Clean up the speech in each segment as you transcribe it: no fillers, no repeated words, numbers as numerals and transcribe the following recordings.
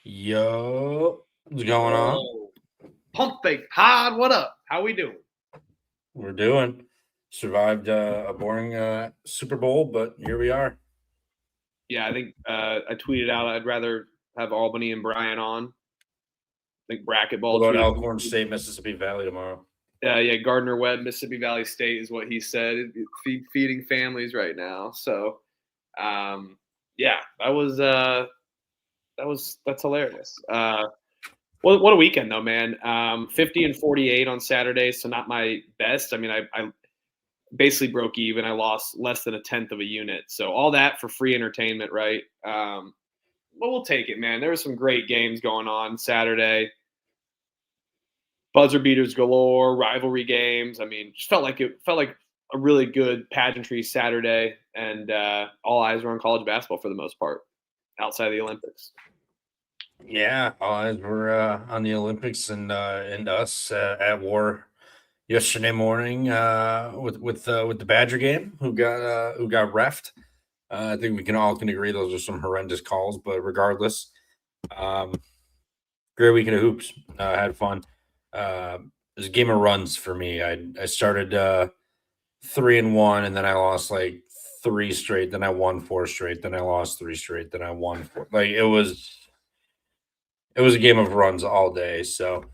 Yo, what's going on? Whoa. Pump fake pod, what up? How we doing? We're doing. Survived a boring Super Bowl, but here we are. Yeah, I think I tweeted out I'd rather have Albany and Brian on. I think Bracket What Ball about tweeted. Elkhorn State, Mississippi Valley tomorrow? Yeah, Gardner Webb, Mississippi Valley State is what he said. Feeding families right now. So, yeah, that's hilarious. What a weekend though, man. 50-48 on Saturday, so not my best. I mean, I basically broke even. I lost less than a tenth of a unit. So all that for free entertainment, right? But we'll take it, man. There were some great games going on Saturday. Buzzer beaters galore, rivalry games. I mean, just felt like a really good pageantry Saturday, and all eyes were on college basketball for the most part, outside of the Olympics. Yeah, all eyes were on the Olympics and us at war yesterday morning with the Badger game. Who got refed? I think we can agree those are some horrendous calls, but regardless, um, great weekend of hoops. Had fun. It was a game of runs for me. I started 3-1, and then I lost like three straight. Then I won four straight. Then I lost three straight. Then I won four. Like it was a game of runs all day. So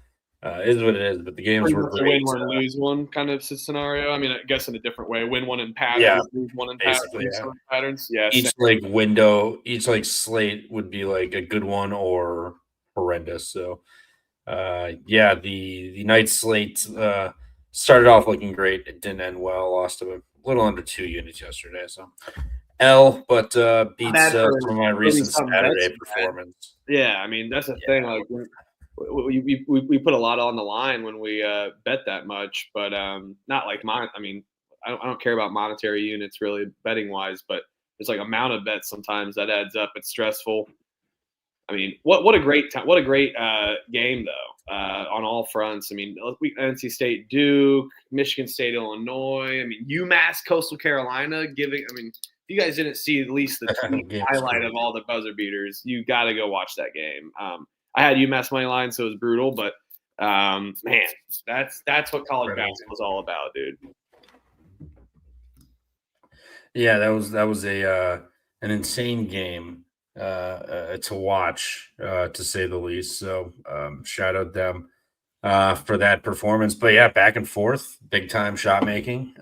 it is what it is. But the games Pretty were much a win great. one, lose one kind of scenario. I mean, I guess in a different way. Win one in Yeah, patterns, lose one in basically. patterns, Yeah. patterns. Yeah, Each like window, each like slate would be like a good one or horrendous. So yeah, the night slate started off looking great. It didn't end well. Lost a little under 2 units yesterday. So L, but not beats bad for some of my really recent some bets Saturday you had. performance. Yeah, I mean that's the thing. Yeah, Like we put a lot on the line when we bet that much, but not like mine. I mean, I don't care about monetary units really betting wise, but there's like amount of bets sometimes that adds up. It's stressful. I mean, what a great time! What a great game though on all fronts. I mean, NC State, Duke, Michigan State, Illinois. I mean, UMass, Coastal Carolina. Giving. I mean, if you guys didn't see at least the tweet game was highlight great. of all the buzzer beaters, you got to go watch that game. I had UMass money line, so it was brutal, but man, that's what college Incredible. basketball is all about, dude. Yeah, that was a an insane game to watch, to say the least. So shout out them for that performance. But yeah, back and forth, big time shot making,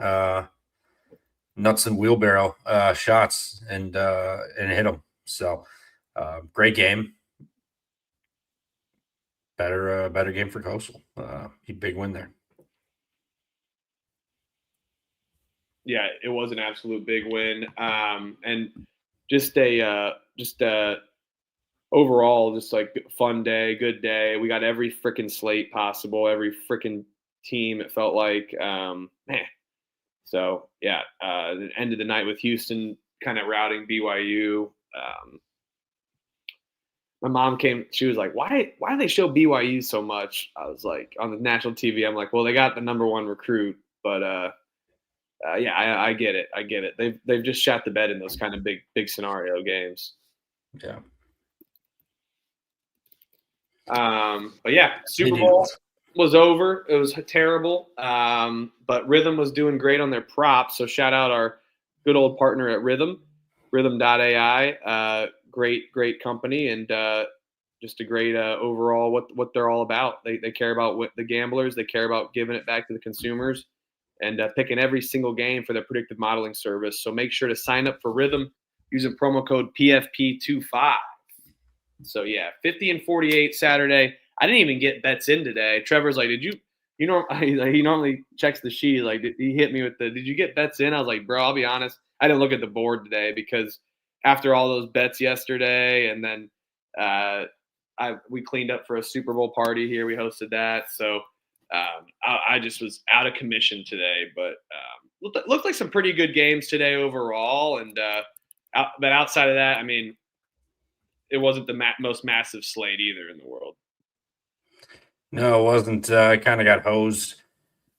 nuts and wheelbarrow shots, and hit them. So great game, better game for Coastal. Big win there. Yeah, it was an absolute big win, and just overall, just like fun day, good day. We got every freaking slate possible, every freaking team. It felt like, man. So yeah, the end of the night with Houston kind of routing BYU. My mom came. She was like, "Why do they show BYU so much?" I was like, on the national TV. I'm like, "Well, they got the number one recruit, but yeah, I get it. I get it. They've just shot the bed in those kind of big scenario games." Yeah. But yeah, Super Bowl was over. It was terrible. But Rhythm was doing great on their props. So shout out our good old partner at Rhythm.ai. Great company, and just a great overall what they're all about. They care about what the gamblers. They care about giving it back to the consumers, and picking every single game for their predictive modeling service. So make sure to sign up for Rhythm using promo code PFP25. So yeah, 50-48 Saturday. I didn't even get bets in today. Trevor's like, "Did you?" You know, he normally checks the sheet. Like, he hit me with the, "Did you get bets in?" I was like, "Bro, I'll be honest. I didn't look at the board today because after all those bets yesterday, and then we cleaned up for a Super Bowl party here. We hosted that, so I just was out of commission today. But looked like some pretty good games today overall. And but outside of that, I mean, it wasn't the most massive slate either in the world. No, it wasn't. I kind of got hosed.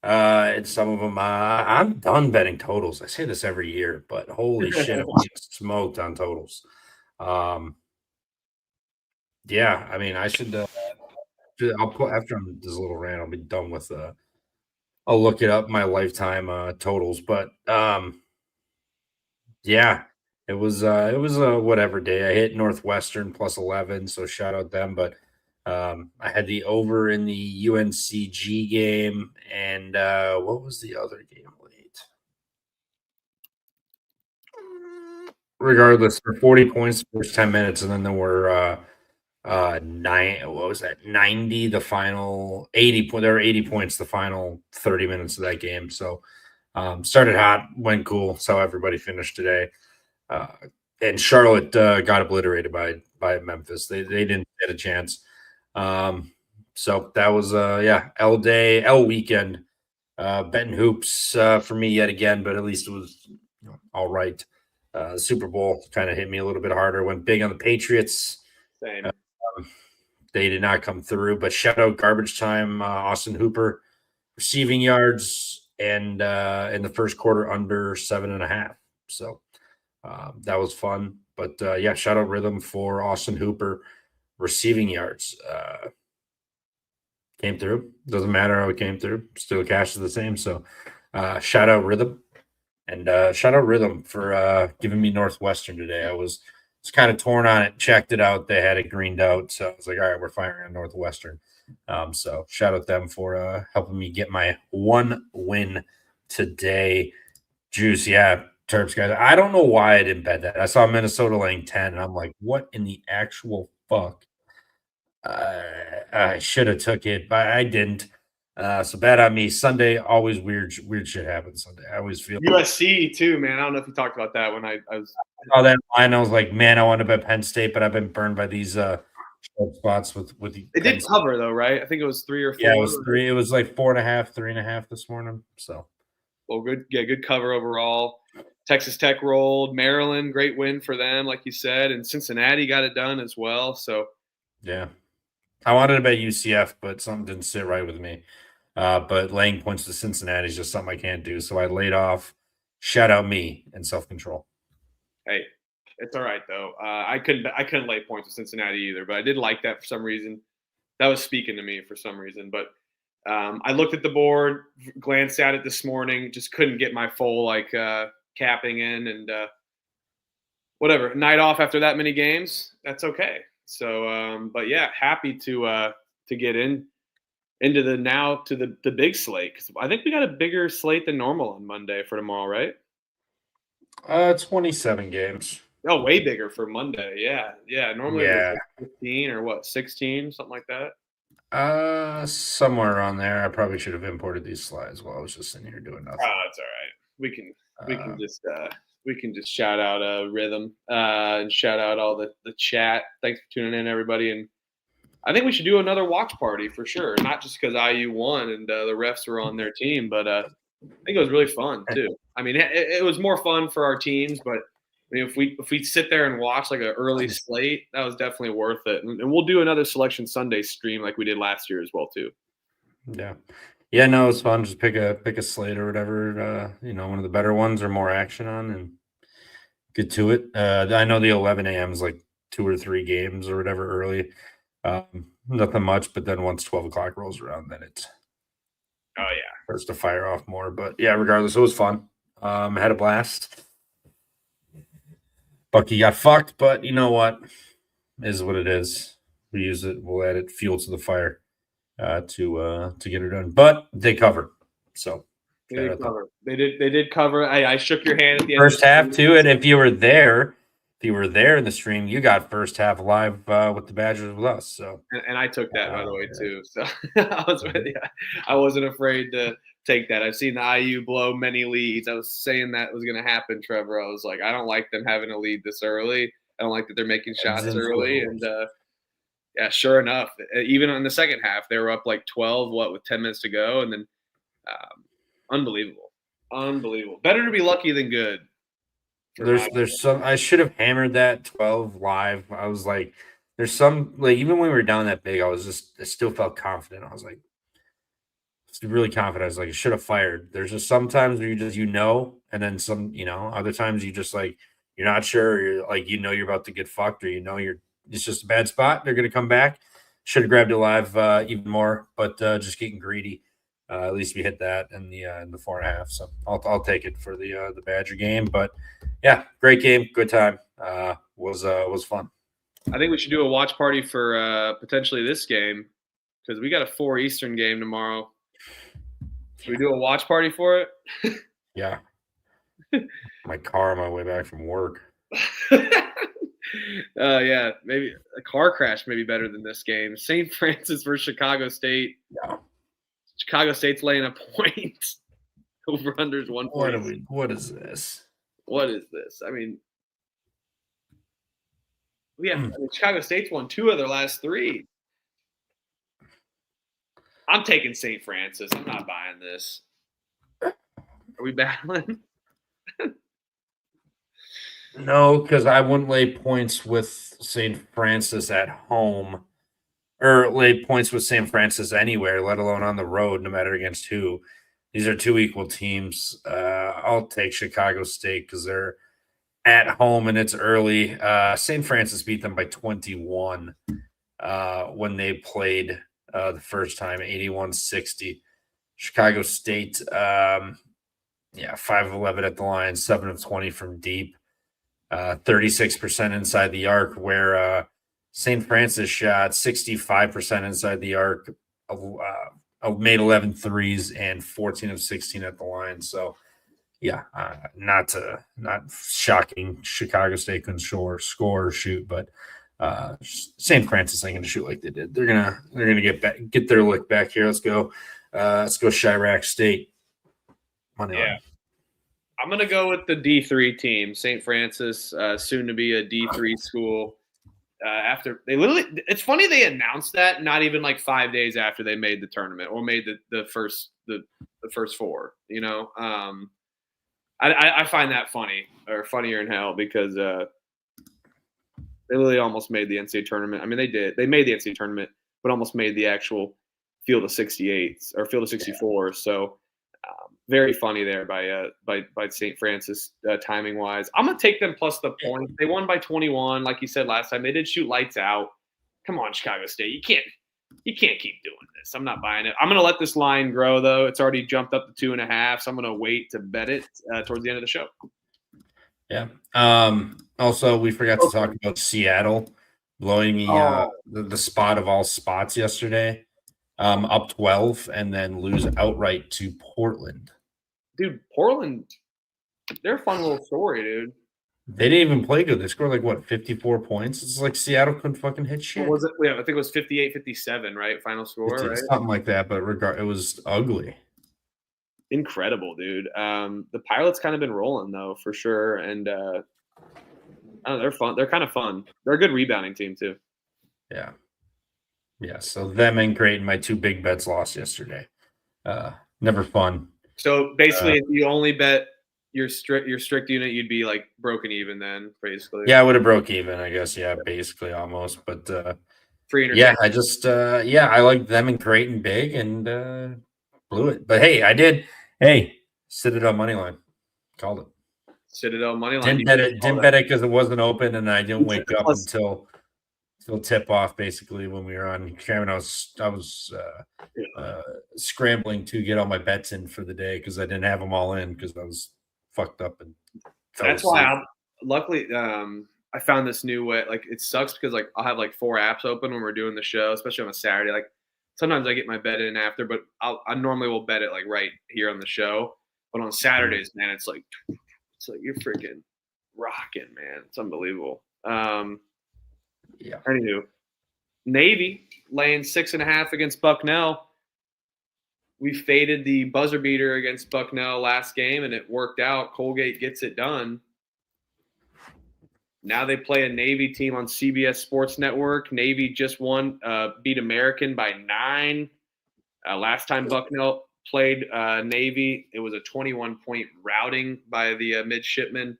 And some of them, I'm done betting totals. I say this every year, but holy shit, I'm getting smoked on totals. Yeah, I mean, I should. I'll put after this little rant. I'll be done with. I'll look it up my lifetime totals, but yeah, it was a whatever day. I hit Northwestern plus 11, so shout out them. But I had the over in the UNCG game, and what was the other game late? Regardless, for 40 points the first 10 minutes, and then there were what was that, 90 the final 80 point, there were 80 points the final 30 minutes of that game. So started hot, went cool. So everybody finished today. uh, and Charlotte got obliterated by Memphis. They didn't get a chance. So that was yeah, L day, L weekend. Betting hoops for me yet again, but at least it was, all right. The Super Bowl kind of hit me a little bit harder. Went big on the Patriots. Same. They did not come through, but shout out garbage time, Austin Hooper, receiving yards, and in the first quarter under 7.5. So that was fun. But yeah, shout out Rhythm for Austin Hooper receiving yards. Came through. Doesn't matter how it came through. Still cash is the same. So shout out Rhythm. And shout out Rhythm for giving me Northwestern today. I was kind of torn on it, checked it out. They had it greened out. So I was like, all right, we're firing on Northwestern. So shout out them for helping me get my one win today. Juice, yeah, Terps guys. I don't know why I didn't bet that. I saw Minnesota laying 10, and I'm like, what in the actual fuck? I should have took it, but I didn't. So bad on me. Sunday, always weird shit happens Sunday. I always feel USC too, man. I don't know if you talked about that when I was. saw that line. I was like, man, I want to bet Penn State, but I've been burned by these short spots with the It did cover though, right? I think it was 3 or 4. Yeah, it was 3. It was like 4.5, 3.5 this morning. So Well, good, yeah, good cover overall. Texas Tech rolled. Maryland, great win for them, like you said, and Cincinnati got it done as well. So yeah, I wanted to bet UCF, but something didn't sit right with me. But laying points to Cincinnati is just something I can't do. So I laid off. Shout out me and self control. hey, it's all right though. I couldn't lay points with Cincinnati either, but I did like that for some reason. That was speaking to me for some reason. But I looked at the board, glanced at it this morning, just couldn't get my full capping in, and whatever. Night off after that many games, that's okay. So, but yeah, happy to get into the big slate, 'cause I think we got a bigger slate than normal on Monday for tomorrow, right? 27 games. Oh, way bigger for Monday. Yeah, yeah. Normally it's Yeah. like 15 or what, 16, something like that. Somewhere around there. I probably should have imported these slides while I was just sitting here doing nothing. Oh, it's all right. We can just shout out Rhythm and shout out all the chat. Thanks for tuning in, everybody. And I think we should do another watch party for sure. Not just because IU won and the refs were on their team, but I think it was really fun too. I mean, it was more fun for our teams, but I mean, if we sit there and watch like an early slate, that was definitely worth it. And we'll do another Selection Sunday stream like we did last year as well too. Yeah. Yeah, no, it's fun. Just pick a slate or whatever, one of the better ones or more action on and get to it. I know the 11 a.m. is like 2 or 3 games or whatever early. Nothing much, but then once 12 o'clock rolls around, then it starts to fire off more. But yeah, regardless, it was fun. Had a blast. Bucky got fucked, but you know what? It is what it is. We use it. We'll add it fuel to the fire to get it done. But they covered. So they did cover. They did cover. I shook your hand at the first half too. And if you were there in the stream, you got first half live with the Badgers with us. So and I took that by the way too. So I wasn't afraid to take that. I've seen the IU blow many leads. I was saying that was going to happen, Trevor. I was like, I don't like them having a lead this early. I don't like that they're making shots early. And yeah, sure enough, even in the second half, they were up like 12, with 10 minutes to go. And then unbelievable. Better to be lucky than good. There's some, I should have hammered that 12 live. I was like, there's some, like, even when we were down that big, I still felt confident. I was like, really confident. I was like, I should have fired. There's just sometimes where you just, and then some, other times you just like, you're not sure. You're like, you're about to get fucked, or you're it's just a bad spot. They're going to come back. Should have grabbed it live even more, but just getting greedy. At least we hit that in the 4.5. So I'll take it for the Badger game. But yeah, great game, good time. Was fun. I think we should do a watch party for potentially this game because we got a 4 Eastern game tomorrow. Should we do a watch party for it? Yeah. My car on my way back from work. Yeah, maybe a car crash may be better than this game. St. Francis versus Chicago State. Yeah. Chicago State's laying a point. Over unders 1.0. What is this? What is this? I mean, Chicago State's won 2 of their last 3. I'm taking St. Francis. I'm not buying this. Are we battling? No, because I wouldn't lay points with St. Francis at home or lay points with St. Francis anywhere, let alone on the road, no matter against who. These are 2 equal teams. I'll take Chicago State because they're at home and it's early. St. Francis beat them by 21 when they played the first time, 81-60. Chicago State, 5 of 11 at the line, 7 of 20 from deep. 36% inside the arc, where St. Francis shot 65% inside the arc, made 11 threes and 14 of 16 at the line. So, not shocking. Chicago State couldn't score or shoot, but St. Francis ain't gonna shoot like they did. They're gonna get their lick back here. Let's go Chirac State. Money line. I'm going to go with the D3 team, St. Francis, soon to be a D3 school. After they it's funny they announced that not even like 5 days after they made the tournament or made the first 4. You know, I find that funny or funnier in hell because they literally almost made the NCAA tournament. I mean, they did. They made the NCAA tournament, but almost made the actual field of 68 or field of 64. So. Very funny there by St. Francis timing wise. I'm gonna take them plus the point. They won by 21, like you said last time. They did shoot lights out. Come on, Chicago State. You can't keep doing this. I'm not buying it. I'm gonna let this line grow though. It's already jumped up to 2.5, so I'm gonna wait to bet it towards the end of the show. Yeah. Also, we forgot to talk about Seattle blowing the spot of all spots yesterday. Up 12 and then lose outright to Portland. Dude, Portland, they're a fun little story, dude. They didn't even play good. They scored like, what, 54 points? It's like Seattle couldn't fucking hit shit. What was it? Yeah, I think it was 58-57, right? Final score, right? Something like that, but it was ugly. Incredible, dude. The Pilots kind of been rolling, though, for sure. And I don't know, they're fun. They're kind of fun. They're a good rebounding team, too. Yeah. Yeah, so them and Creighton, my 2 big bets lost yesterday. Never fun. So basically, if you only bet your strict unit, you'd be like broken even then, basically. Yeah, I would have broke even, I guess. Yeah, basically almost. But yeah, I just I like them and Creighton big and blew it. But hey, I did. Hey, Citadel money line, called it. Citadel money line. Didn't bet it because it wasn't open, and I didn't wake up until tip off basically when we were on camera. I was scrambling to get all my bets in for the day because I didn't have them all in because I was fucked up and that's why luckily I found this new way. Like it sucks because like I'll have like 4 apps open when we're doing the show, especially on a Saturday. Like sometimes I get my bet in after, but I normally will bet it like right here on the show. But on Saturdays, man, it's like you're freaking rocking, man. It's unbelievable. Yeah. Anywho, Navy laying 6.5 against Bucknell. We faded the buzzer beater against Bucknell last game, and it worked out. Colgate gets it done. Now they play a Navy team on CBS Sports Network. Navy just won, beat American by 9. Last time Bucknell played Navy, it was a 21-point routing by the midshipmen.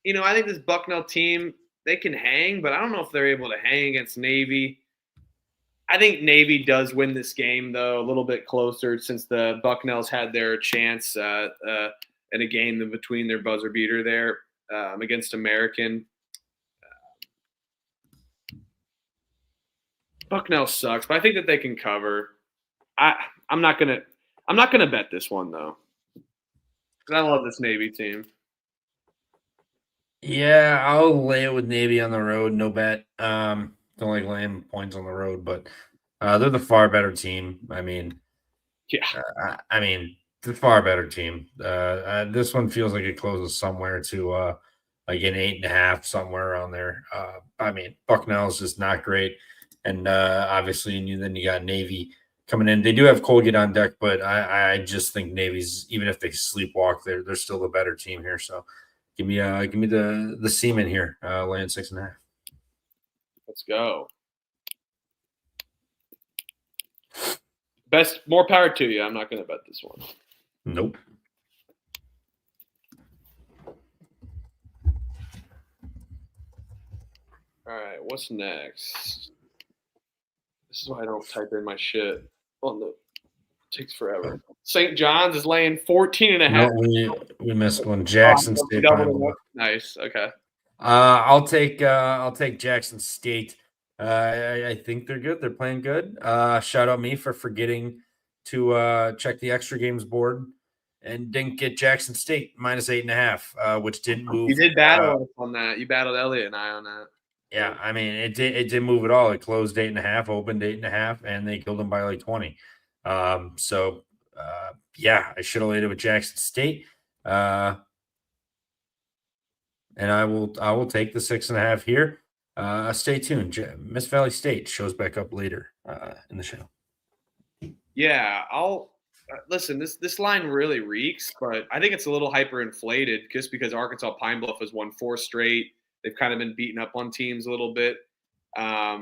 You know, I think this Bucknell team, they can hang, but I don't know if they're able to hang against Navy. I think Navy does win this game, though, a little bit closer since the Bucknells had their chance in a game in between their buzzer beater there against American. Bucknell sucks, but I think that they can cover. I'm not gonna bet this one though, because I love this Navy team. Yeah, I'll lay it with Navy on the road. No bet. Don't like laying points on the road, but they're the far better team. I mean, Yeah, the far better team. This one feels like it closes somewhere to like an 8.5, somewhere around there. Bucknell is just not great, and obviously, then you got Navy coming in. They do have Colgate on deck, but I just think Navy's, even if they sleepwalk, they're still the better team here. So give me the Seaman here, laying 6.5. let's go. More power to you. I'm not gonna bet this one. Nope. All right, what's next? This is why I don't type in my shit on the. It takes forever. St. John's is laying 14 and a half. No, we missed one. Jackson State. Nice. Okay. I'll take Jackson State. I think they're good. They're playing good. Shout out me for forgetting to check the extra games board and didn't get Jackson State minus 8.5, which didn't move. You did battle on that. You battled Elliot and I on that. Yeah, I mean it didn't move at all. It closed 8.5, opened 8.5, and they killed them by like 20. Yeah, I should have laid it with Jackson State. And I will take the 6.5 here. Stay tuned. Miss Valley State shows back up later in the show. Yeah, I'll listen. This line really reeks, but I think it's a little hyperinflated just because Arkansas Pine Bluff has won 4 straight. They've kind of been beaten up on teams a little bit. I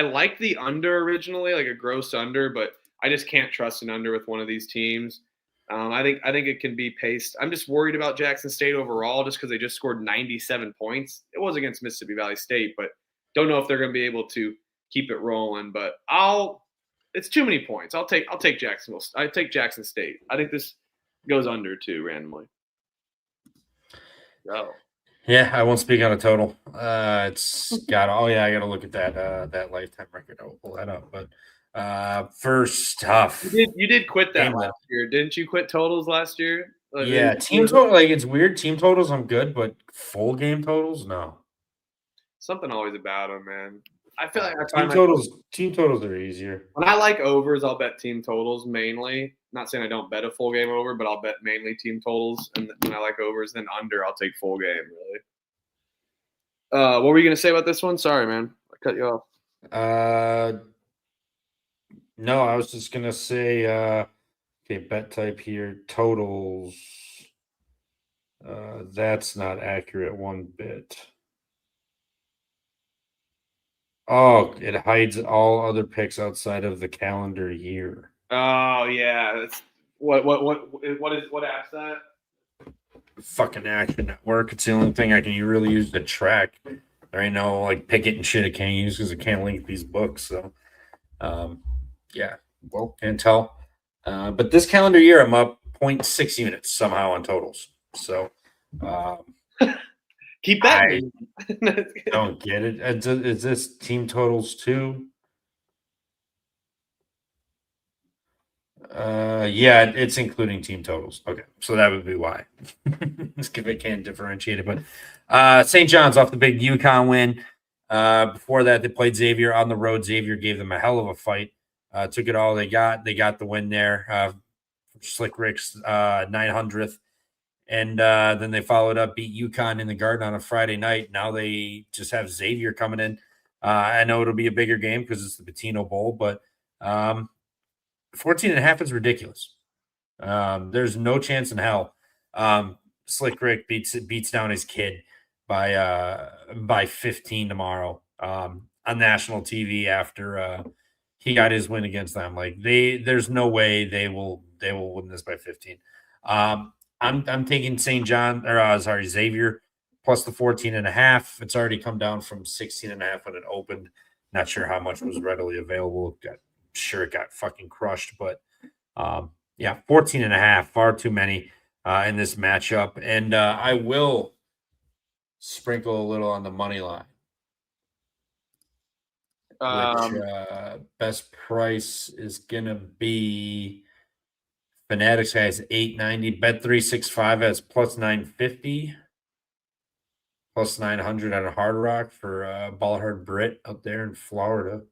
liked the under originally, like a gross under, but I just can't trust an under with one of these teams. I think it can be paced. I'm just worried about Jackson State overall, just because they just scored 97 points. It was against Mississippi Valley State, but don't know if they're going to be able to keep it rolling. But it's too many points. I'll take Jacksonville. I take Jackson State. I think this goes under too randomly. Oh. Yeah, I won't speak on a total. It's got. Oh yeah, I got to look at that lifetime record. I'll pull that up. But first tough. You did quit that last year, didn't you? Quit totals last year. Yeah, team total. Like it's weird. Team totals, I'm good, but full game totals, no. Something always about them, man. I feel like team totals are easier. When I like overs, I'll bet team totals mainly. Not saying I don't bet a full game over, but I'll bet mainly team totals. And when I like overs, then under, I'll take full game. Really. What were you gonna say about this one? Sorry, man, I cut you off. No, I was just gonna say. Okay, bet type here. Totals. That's not accurate one bit. Oh, it hides all other picks outside of the calendar year. Oh yeah, that's what app's that? Fucking Action Network. It's the only thing I can really use to track. There ain't no like Picket and shit I can't use because I can't link these books. So, yeah, well, can't tell. But this calendar year, I'm up 0.6 units somehow on totals. So, keep that. I don't get it. Is this team totals too? Yeah, it's including team totals. Okay, so that would be why. If I can't differentiate it, but St. John's off the big UConn win. Before that, they played Xavier on the road. Xavier gave them a hell of a fight. Took it all they got. They got the win there. Slick Rick's 900th. And then they followed up, beat UConn in the Garden on a Friday night. Now they just have Xavier coming in. I know it'll be a bigger game because it's the Patino Bowl, but 14.5 is ridiculous. There's no chance in hell. Slick Rick beats down his kid by 15 tomorrow on national TV after he got his win against them. Like there's no way they will win this by 15. I'm taking Xavier plus the 14.5. It's already come down from 16.5 when it opened. Not sure how much was readily available. Sure it got fucking crushed, but 14.5, far too many in this matchup. And I will sprinkle a little on the money line. which best price is gonna be Fanatics has 890. Bet365 has plus 950, plus 900 on Hard Rock for Ballhard Brit up there in Florida.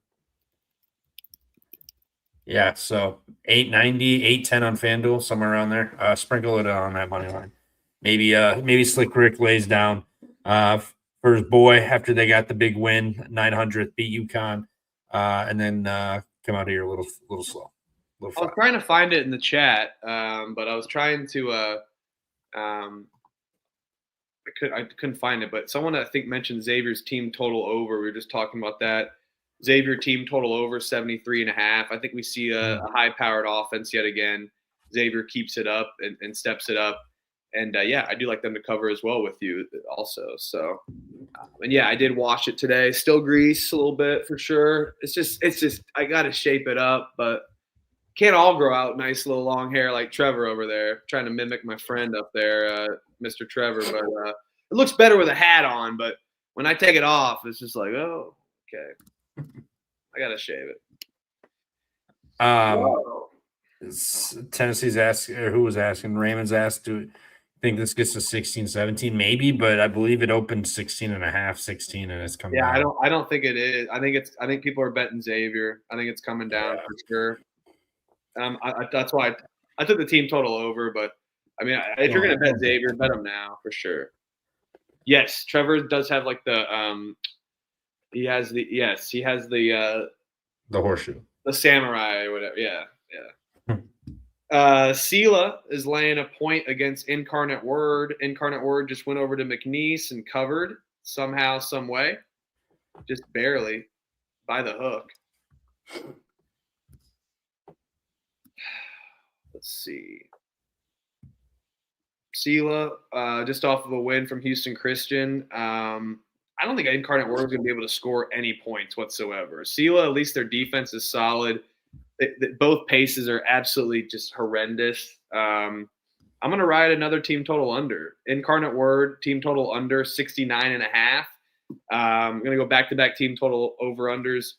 Yeah, so 890, 810 on FanDuel, somewhere around there. Sprinkle it on that money line. Maybe Slick Rick lays down for his boy after they got the big win, 900th, beat UConn, and then come out of here a little slow. I was trying to find it in the chat, but I was trying to I couldn't find it, but someone I think mentioned Xavier's team total over. We were just talking about that. Xavier team total over 73.5. I think we see a high-powered offense yet again. Xavier keeps it up and steps it up. And, yeah, I do like them to cover as well with you also. So, and, yeah, I did wash it today. Still grease a little bit for sure. It's just I got to shape it up, but can't all grow out nice little long hair like Trevor over there, trying to mimic my friend up there, Mr. Trevor. But it looks better with a hat on. But when I take it off, it's just like, oh, okay. I got to shave it. Tennessee's asking, or who was asking? Raymond's asked, do you think this gets to 16, 17? Maybe, but I believe it opened 16 and a half, 16, and it's coming down. I don't think it is. I think people are betting Xavier. I think it's coming down for sure. That's why I took the team total over, but I mean, if you're going to bet Xavier, bet him now for sure. Yes, Trevor does have like the he has the horseshoe, the samurai or whatever. Yeah. Sela is laying a point against Incarnate Word. Incarnate Word just went over to McNeese and covered somehow, some way, just barely by the hook. Let's see. Sela, just off of a win from Houston Christian. I don't think Incarnate Word is going to be able to score any points whatsoever. Sela, at least their defense is solid. Both paces are absolutely just horrendous. I'm going to ride another team total under. Incarnate Word, team total under 69.5. I'm going to go back-to-back team total over-unders.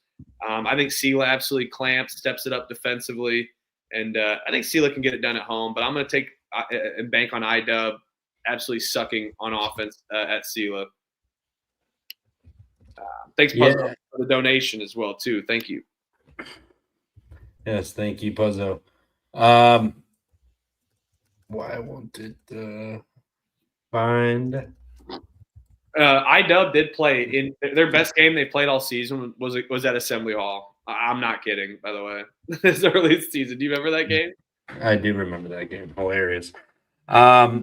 I think Sela absolutely clamps, steps it up defensively. And I think Sela can get it done at home. But I'm going to take and bank on IDub absolutely sucking on offense at Sela. Thanks, Puzzle, for the donation as well, too. Thank you. Yes, thank you, Puzzle. Why won't it find? IDub did play in their best game they played all season was at Assembly Hall. I'm not kidding, by the way. This early season. Do you remember that game? I do remember that game. Hilarious. Yeah,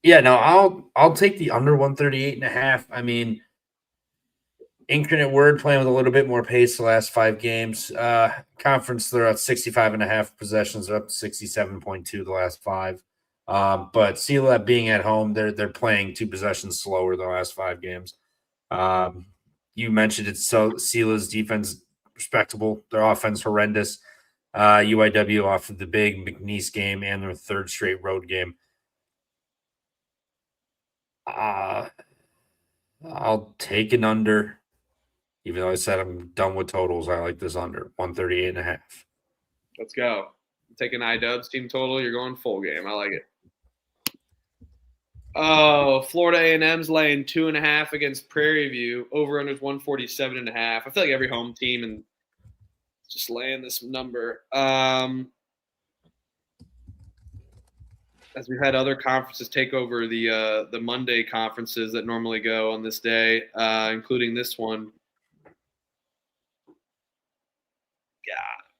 no, I'll take the under 138.5. I mean, Incarnate Word playing with a little bit more pace the last 5 games. Conference, they're at 65.5 possessions. They're up to 67.2 the last 5. But Sela being at home, they're playing 2 possessions slower the last 5 games. You mentioned it, so Sela's defense respectable. Their offense horrendous. UIW off of the big McNeese game and their 3rd straight road game. I'll take an under. Even though I said I'm done with totals, I like this under 138.5. Let's go. I'm taking IDub's team total. You're going full game. I like it. Oh, Florida A&M's laying 2.5 against Prairie View. Over under 147.5. I feel like every home team and just laying this number. As we've had other conferences take over the Monday conferences that normally go on this day, including this one. Yeah,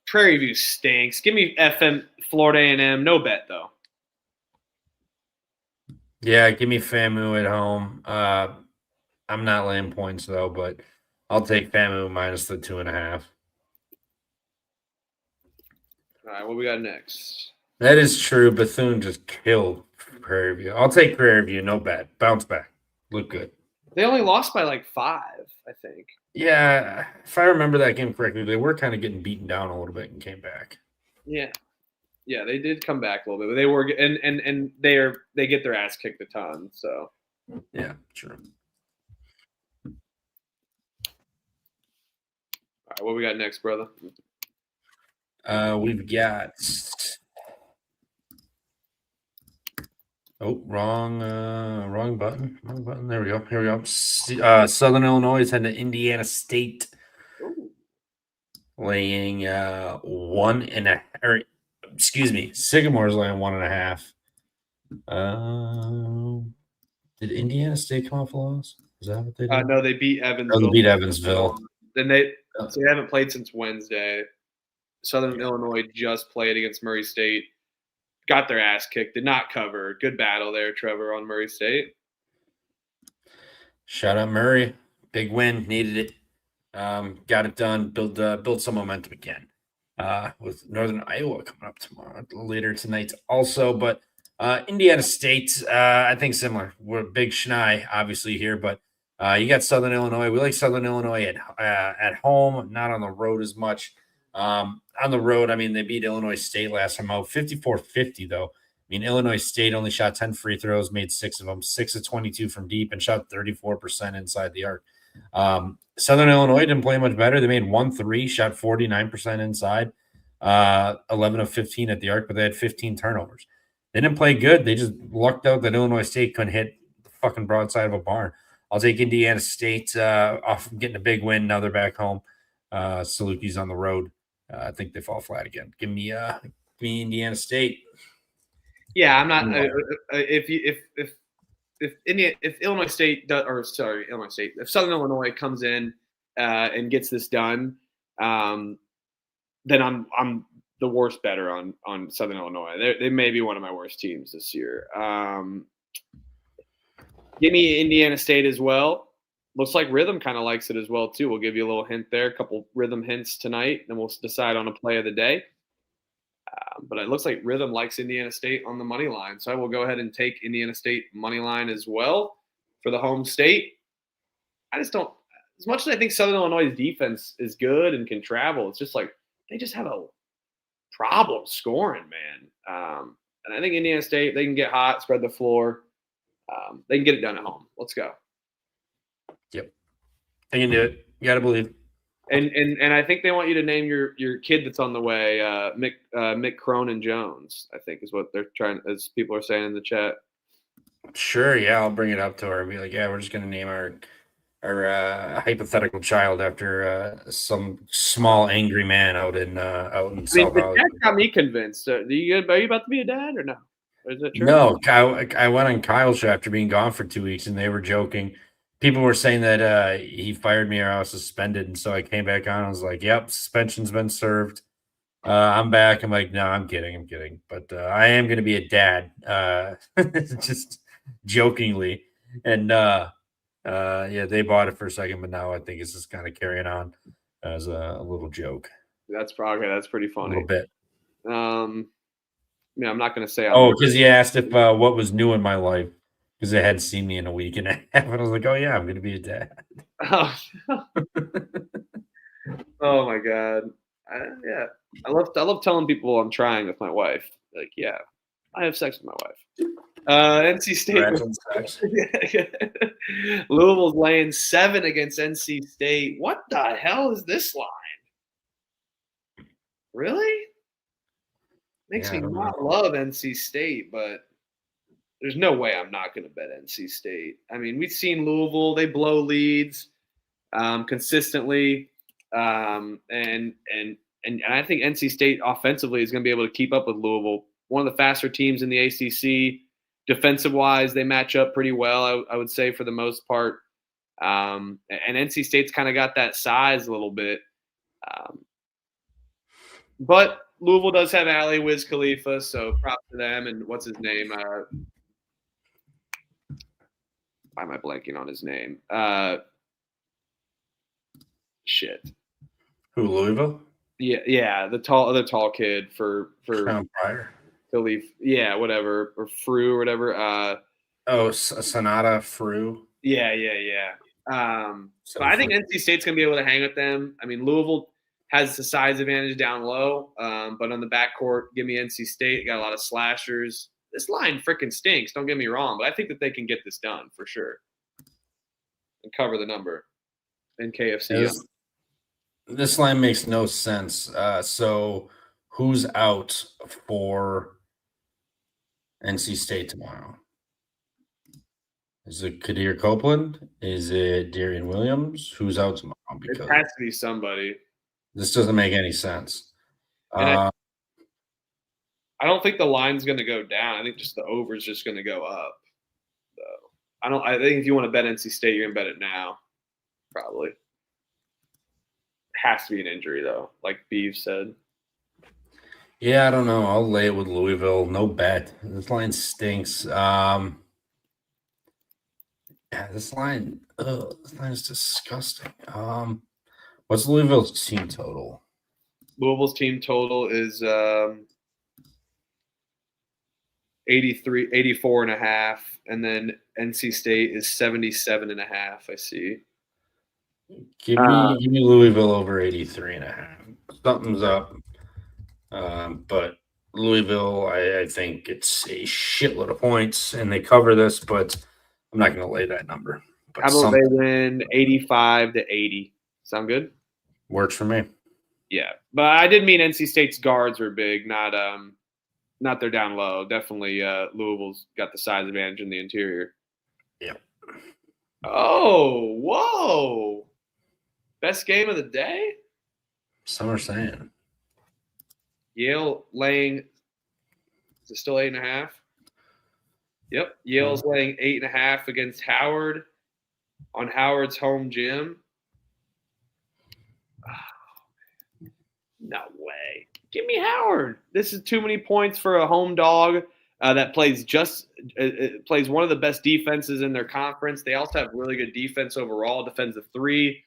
Prairie View stinks. Give me FM Florida A&M. No bet though. Yeah, give me FAMU at home. I'm not laying points though, but I'll take FAMU minus the 2.5. All right, what we got next? That is true. Bethune just killed Prairie View. I'll take Prairie View. No bet. Bounce back. Look good. They only lost by like 5, I think. Yeah, if I remember that game correctly, they were kind of getting beaten down a little bit and came back. Yeah, they did come back a little bit, but they were and they get their ass kicked a ton. So yeah, true. What we got next, brother? We've got. Oh, wrong button. Wrong button. There we go. Here we go. Southern Illinois is heading to Indiana State, Ooh. laying 1.5. Or excuse me, Sycamore's laying 1.5. Did Indiana State come off a loss? Is that what they did? No, they beat Evansville. They beat Evansville. Then they haven't played since Wednesday. Southern Illinois just played against Murray State. Got their ass kicked. Did not cover. Good battle there, Trevor, on Murray State. Shout out Murray. Big win. Needed it. Got it done. Build some momentum again. With Northern Iowa coming up tomorrow, later tonight also. But Indiana State, I think similar. We're big Schnei, obviously, here. But you got Southern Illinois. We like Southern Illinois at home, not on the road as much. On the road, I mean, they beat Illinois State last time out, 54-50, though. I mean, Illinois State only shot 10 free throws, made 6 of them, 6 of 22 from deep, and shot 34% inside the arc. Southern Illinois didn't play much better. They made 1 3, shot 49% inside, 11 of 15 at the arc, but they had 15 turnovers. They didn't play good. They just lucked out that Illinois State couldn't hit the fucking broadside of a barn. I'll take Indiana State off getting a big win. Now they're back home. Salukis on the road. I think they fall flat again. Give me Indiana State. Yeah, I'm not. If Illinois State does, or sorry, Illinois State, if Southern Illinois comes in and gets this done, then I'm the worst better on Southern Illinois. They may be one of my worst teams this year. Give me Indiana State as well. Looks like Rhythm kind of likes it as well, too. We'll give you a little hint there, a couple Rhythm hints tonight, and we'll decide on a play of the day. But it looks like Rhythm likes Indiana State on the money line. So I will go ahead and take Indiana State money line as well for the home state. I just don't – as much as I think Southern Illinois' defense is good and can travel, it's just like they just have a problem scoring, man. And I think Indiana State, they can get hot, spread the floor. They can get it done at home. Let's go. Yep. They can do it. You got to believe. And I think they want you to name your kid that's on the way, Mick Cronin Jones, I think is what they're trying, as people are saying in the chat. Sure, yeah, I'll bring it up to her and be like, yeah, we're just going to name our hypothetical child after some small angry man out in South Hollywood. That got me convinced. Are you about to be a dad or no? Or is that true? No, I went on Kyle's show after being gone for 2 weeks, and they were joking. People were saying that he fired me or I was suspended, and so I came back on. I was like, "Yep, suspension's been served. I'm back." I'm like, "No, I'm kidding." But I am going to be a dad, just jokingly. And yeah, they bought it for a second, but now I think it's just kind of carrying on as a little joke. That's probably that's pretty funny. A little bit. Yeah, I'm not going to say. Because he asked if what was new in my life. Because they hadn't seen me in a week and a half. And I was like, oh, yeah, I'm going to be a dad. Oh, oh my God. Yeah. I love telling people I'm trying with my wife. Like, yeah, I have sex with my wife. NC State. Louisville's laying 7 against NC State. What the hell is this line? Really? Makes me not love NC State, but there's no way I'm not going to bet NC State. I mean, we've seen Louisville; they blow leads consistently, and I think NC State offensively is going to be able to keep up with Louisville. One of the faster teams in the ACC, defensive wise, they match up pretty well. I would say for the most part, and NC State's kind of got that size a little bit, but Louisville does have Ali Wiz Khalifa, so props to them. And what's his name? Why am I blanking on his name? Shit. Who, Louisville? Yeah, the other tall kid for Pryor. Khalifa. Yeah, whatever, or Fru or whatever. Sonata Fru. Yeah. So I think NC State's gonna be able to hang with them. I mean, Louisville has the size advantage down low, but on the backcourt, give me NC State. Got a lot of slashers. This line freaking stinks. Don't get me wrong, but I think that they can get this done for sure and cover the number in KFC. This line makes no sense. So who's out for NC State tomorrow? Is it Kadir Copeland? Is it Darian Williams? Who's out tomorrow? It Because has to be somebody. this doesn't make any sense. And I don't think the line's going to go down. I think just the over is just going to go up. So I think if you want to bet NC State, you're going to bet it now. Probably. It has to be an injury though, like Beeve said. Yeah, I don't know. I'll lay it with Louisville. No bet. This line stinks. Yeah, this line is disgusting. What's Louisville's team total? Louisville's team total is 84 and a half, and then NC State is 77 and a half. I see. Give me Louisville over 83 and a half. Something's up. But Louisville, I think it's a shitload of points, and they cover this, but I'm not going to lay that number. But How about they win 85-80? Sound good? Works for me. Yeah, but I did mean NC State's guards were big, not they're down low. Definitely, Louisville's got the size advantage in the interior. Yeah. Oh, whoa! Best game of the day? Some are saying. Yale laying. Is it still 8.5? Yep. Yale's laying 8.5 against Howard on Howard's home gym. Oh, no way. Give me Howard. This is too many points for a home dog that plays plays one of the best defenses in their conference. They also have really good defense overall, defends the three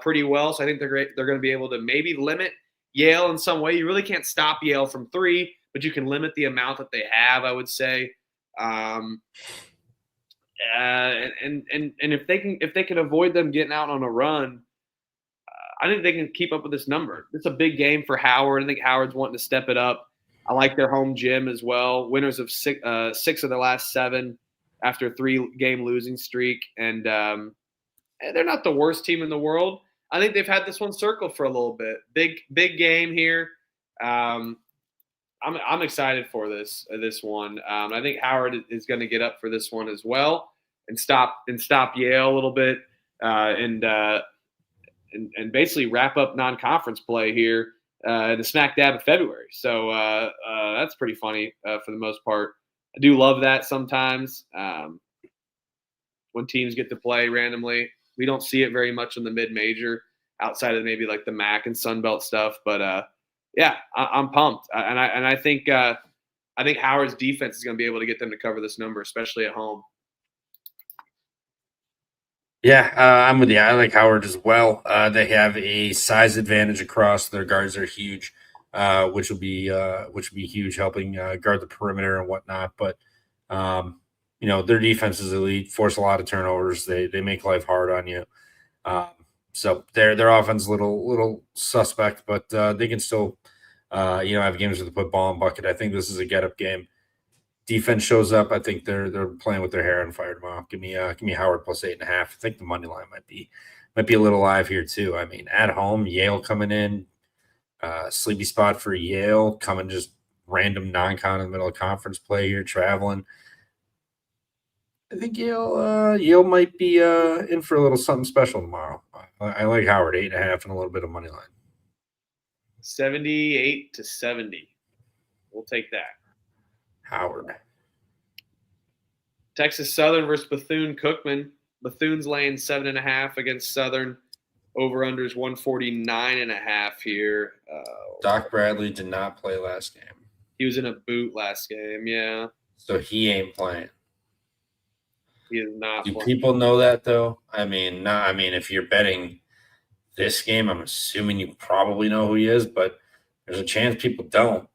pretty well. So I think they're great. They're going to be able to maybe limit Yale in some way. You really can't stop Yale from three, but you can limit the amount that they have, I would say. And if they can avoid them getting out on a run, I think they can keep up with this number. It's a big game for Howard. I think Howard's wanting to step it up. I like their home gym as well. Winners of six of their last 7 after a 3-game losing streak, and they're not the worst team in the world. I think they've had this one circled for a little bit. Big game here. I'm excited for this one. I think Howard is going to get up for this one as well and stop Yale a little bit and basically wrap up non-conference play here in the smack dab of February. So that's pretty funny for the most part. I do love that sometimes when teams get to play randomly. We don't see it very much in the mid-major outside of maybe like the MAC and Sun Belt stuff. But yeah, I'm pumped, and I think Howard's defense is going to be able to get them to cover this number, especially at home. Yeah, I'm with you. I like Howard as well. They have a size advantage across. Their guards are huge, which will be huge, helping guard the perimeter and whatnot. But their defense is elite, force a lot of turnovers. They make life hard on you. So their offense is a little suspect, but they can still have games where they put ball in bucket. I think this is a get up game. Defense shows up. I think they're playing with their hair on fire tomorrow. Give me Howard plus 8.5. I think the money line might be a little live here too. I mean, at home, Yale coming in, sleepy spot for Yale, coming just random non-con in the middle of conference play here, traveling. I think Yale might be in for a little something special tomorrow. I like Howard 8.5 and a little bit of money line. 78-70. We'll take that. Howard. Texas Southern versus Bethune-Cookman. Bethune's laying 7.5 against Southern. Over-unders 149.5 here. Doc Bradley did not play last game. He was in a boot last game, yeah. So he ain't playing. He is not Do playing. people know that, though? I mean, if you're betting this game, I'm assuming you probably know who he is, but there's a chance people don't.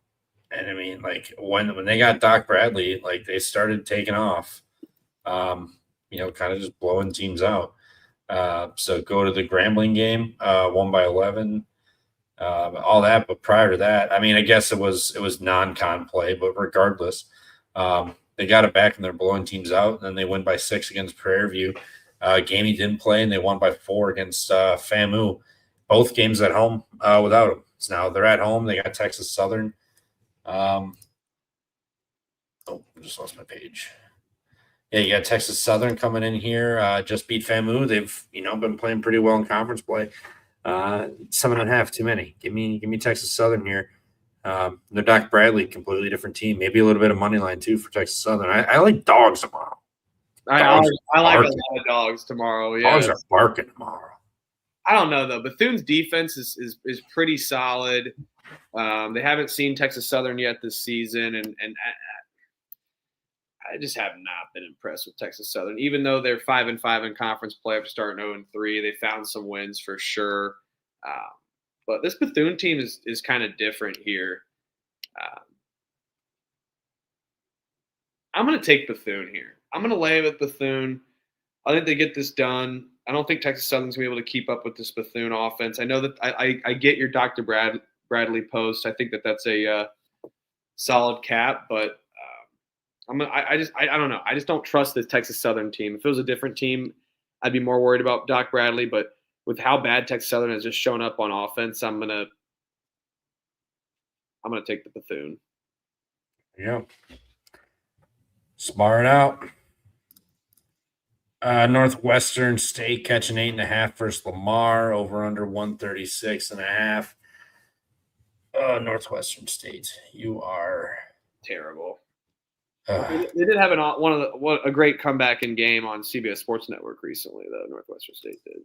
And I mean, like when they got Doc Bradley, like they started taking off, kind of just blowing teams out. So go to the Grambling game, won by 11, all that. But prior to that, I mean, I guess it was non-con play, but regardless, they got it back and they're blowing teams out. And then they win by 6 against Prairie View. Game he didn't play, and they won by 4 against FAMU. both games at home without them. So now they're at home. They got Texas Southern. I just lost my page. Yeah, you got Texas Southern coming in here. Just beat FAMU. They've been playing pretty well in conference play. 7.5 too many. Give me Texas Southern here. No Doc Bradley, completely different team. Maybe a little bit of money line too for Texas Southern. I like dogs tomorrow. I like a lot of dogs tomorrow. Yeah, dogs are barking tomorrow. I don't know though. Bethune defense is pretty solid. They haven't seen Texas Southern yet this season, and I just have not been impressed with Texas Southern. Even though they're 5-5 in conference play after starting 0-3, they found some wins for sure. But this Bethune team is kind of different here. I'm going to take Bethune here. I'm going to lay with Bethune. I think they get this done. I don't think Texas Southern's going to be able to keep up with this Bethune offense. I know that I get your Dr. Bradley post. I think that's a solid cap, but I don't know. I just don't trust this Texas Southern team. If it was a different team, I'd be more worried about Doc Bradley. But with how bad Texas Southern has just shown up on offense, I'm gonna take the Bethune. Yeah. Smart out. Northwestern State catching 8.5 versus Lamar, over under 136.5. Northwestern State, you are terrible. They did have a great comeback in game on CBS Sports Network recently, though. Northwestern State did.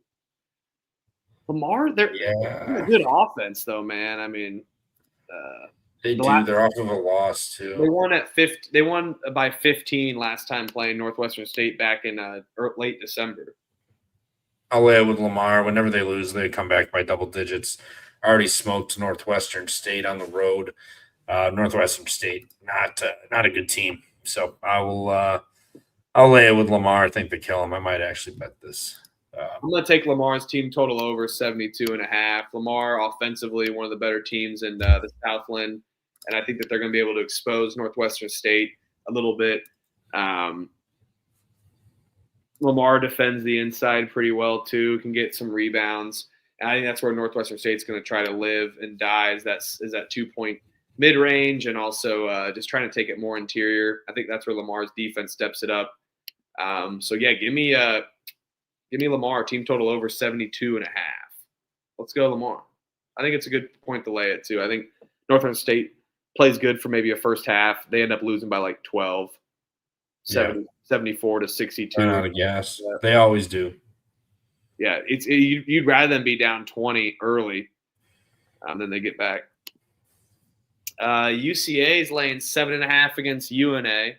Lamar, they're a good offense, though, man. I mean, they're off of a loss too. They won by 15 last time playing Northwestern State back in late December. I'll lay it with Lamar. Whenever they lose, they come back by double digits. Already smoked Northwestern State on the road. Northwestern State, not a good team. So I'll lay it with Lamar. I think they kill him. I might actually bet this. I'm going to take Lamar's team total over 72.5. Lamar offensively, one of the better teams in the Southland, and I think that they're going to be able to expose Northwestern State a little bit. Lamar defends the inside pretty well too, can get some rebounds. And I think that's where Northwestern State's going to try to live and die is that 2-point mid-range and also just trying to take it more interior. I think that's where Lamar's defense steps it up. So yeah, give me Lamar, team total over 72.5. Let's go Lamar. I think it's a good point to lay it too. I think Northwestern State plays good for maybe a first half. They end up losing by like 12, 74 to 62. Out of gas. They always do. Yeah, you'd rather them be down 20 early than they get back. UCA is laying 7.5 against UNA.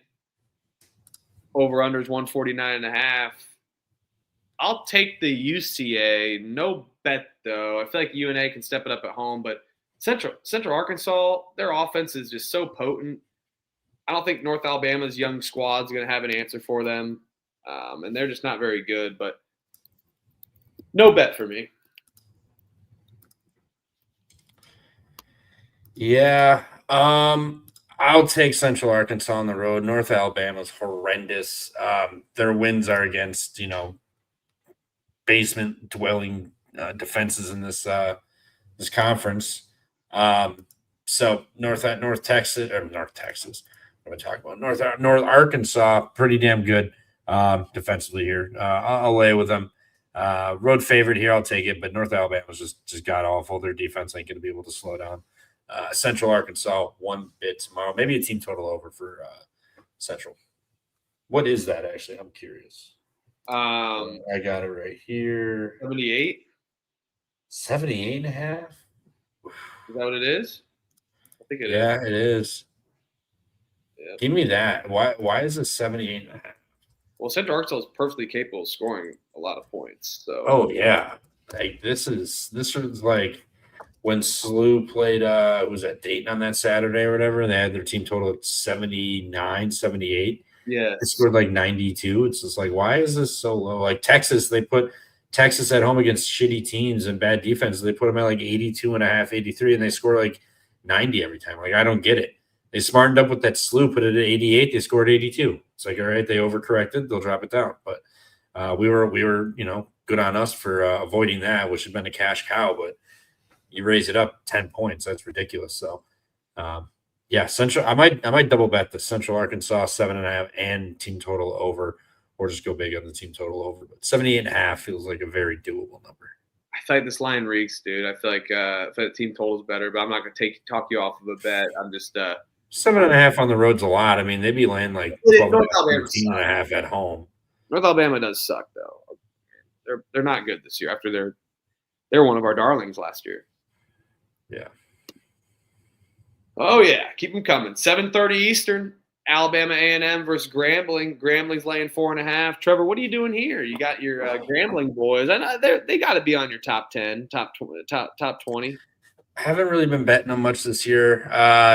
Over under is 149.5. I'll take the UCA. No bet though. I feel like UNA can step it up at home, but Central Arkansas, their offense is just so potent. I don't think North Alabama's young squad's going to have an answer for them, and they're just not very good. But no bet for me. Yeah, I'll take Central Arkansas on the road. North Alabama's horrendous. Their wins are against basement dwelling defenses in this conference. So North Texas. What am I talking about? North Arkansas, pretty damn good defensively here. I'll lay with them. Road favorite here, I'll take it. But North Alabama's just god awful. Their defense ain't going to be able to slow down. Central Arkansas, 1 bit tomorrow. Maybe a team total over for Central. What is that actually? I'm curious. I got it right here. 78. 78.5. Is that what it is? I think it is. Yeah, it is. Yeah. Give me that. Why is it 78.5? Well, Central Arkansas is perfectly capable of scoring a lot of points. So. Oh yeah, like this was like when SLU played. Was at Dayton on that Saturday or whatever. They had their team total at 79, 78. Yeah, they scored like 92. It's just like, why is this so low? Like Texas, they put Texas at home against shitty teams and bad defenses. They put them at like 82.5, 83, and they score like 90 every time. Like I don't get it. They smartened up with that SLU, put it at 88. They scored 82. It's like, all right, they overcorrected. They'll drop it down. But we were good on us for avoiding that, which has been a cash cow. But you raise it up 10 points. That's ridiculous. So, yeah, Central. I might double bet the Central Arkansas 7.5 and team total over, or just go big on the team total over. But 78.5 feels like a very doable number. I feel like this line reeks, dude. I feel like the team total is better, but I'm not gonna talk you off of a bet. I'm just 7.5 on the road's a lot. I mean, they'd be laying like 12, North Alabama 13.5 at home. North Alabama does suck though. They're not good this year. After they're one of our darlings last year. Yeah. Oh yeah, keep them coming. 7:30 Eastern. Alabama A&M versus Grambling. Grambling's laying 4.5. Trevor, what are you doing here? You got your Grambling boys. I know they got to be on your top 10, top 20. I haven't really been betting them much this year.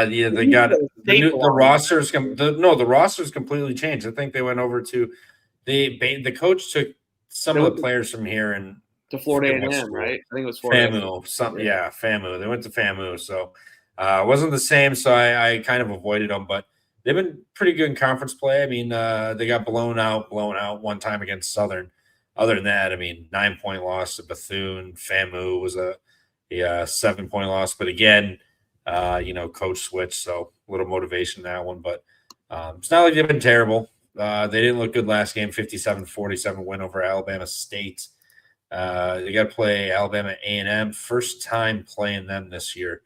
They got the rosters. The rosters completely changed. I think they went over to the coach took some of the players from here and to Florida A&M, right? I think it was Florida. FAMU, FAMU. They went to FAMU, so it wasn't the same. So I kind of avoided them, but they've been pretty good in conference play. I mean, they got blown out one time against Southern. Other than that, I mean, 9-point loss to Bethune. FAMU was a 7-point loss, but again, coach switch, so a little motivation in that one. But it's not like they've been terrible. They didn't look good last game, 57-47 win over Alabama State. They got to play Alabama A&M. First time playing them this year.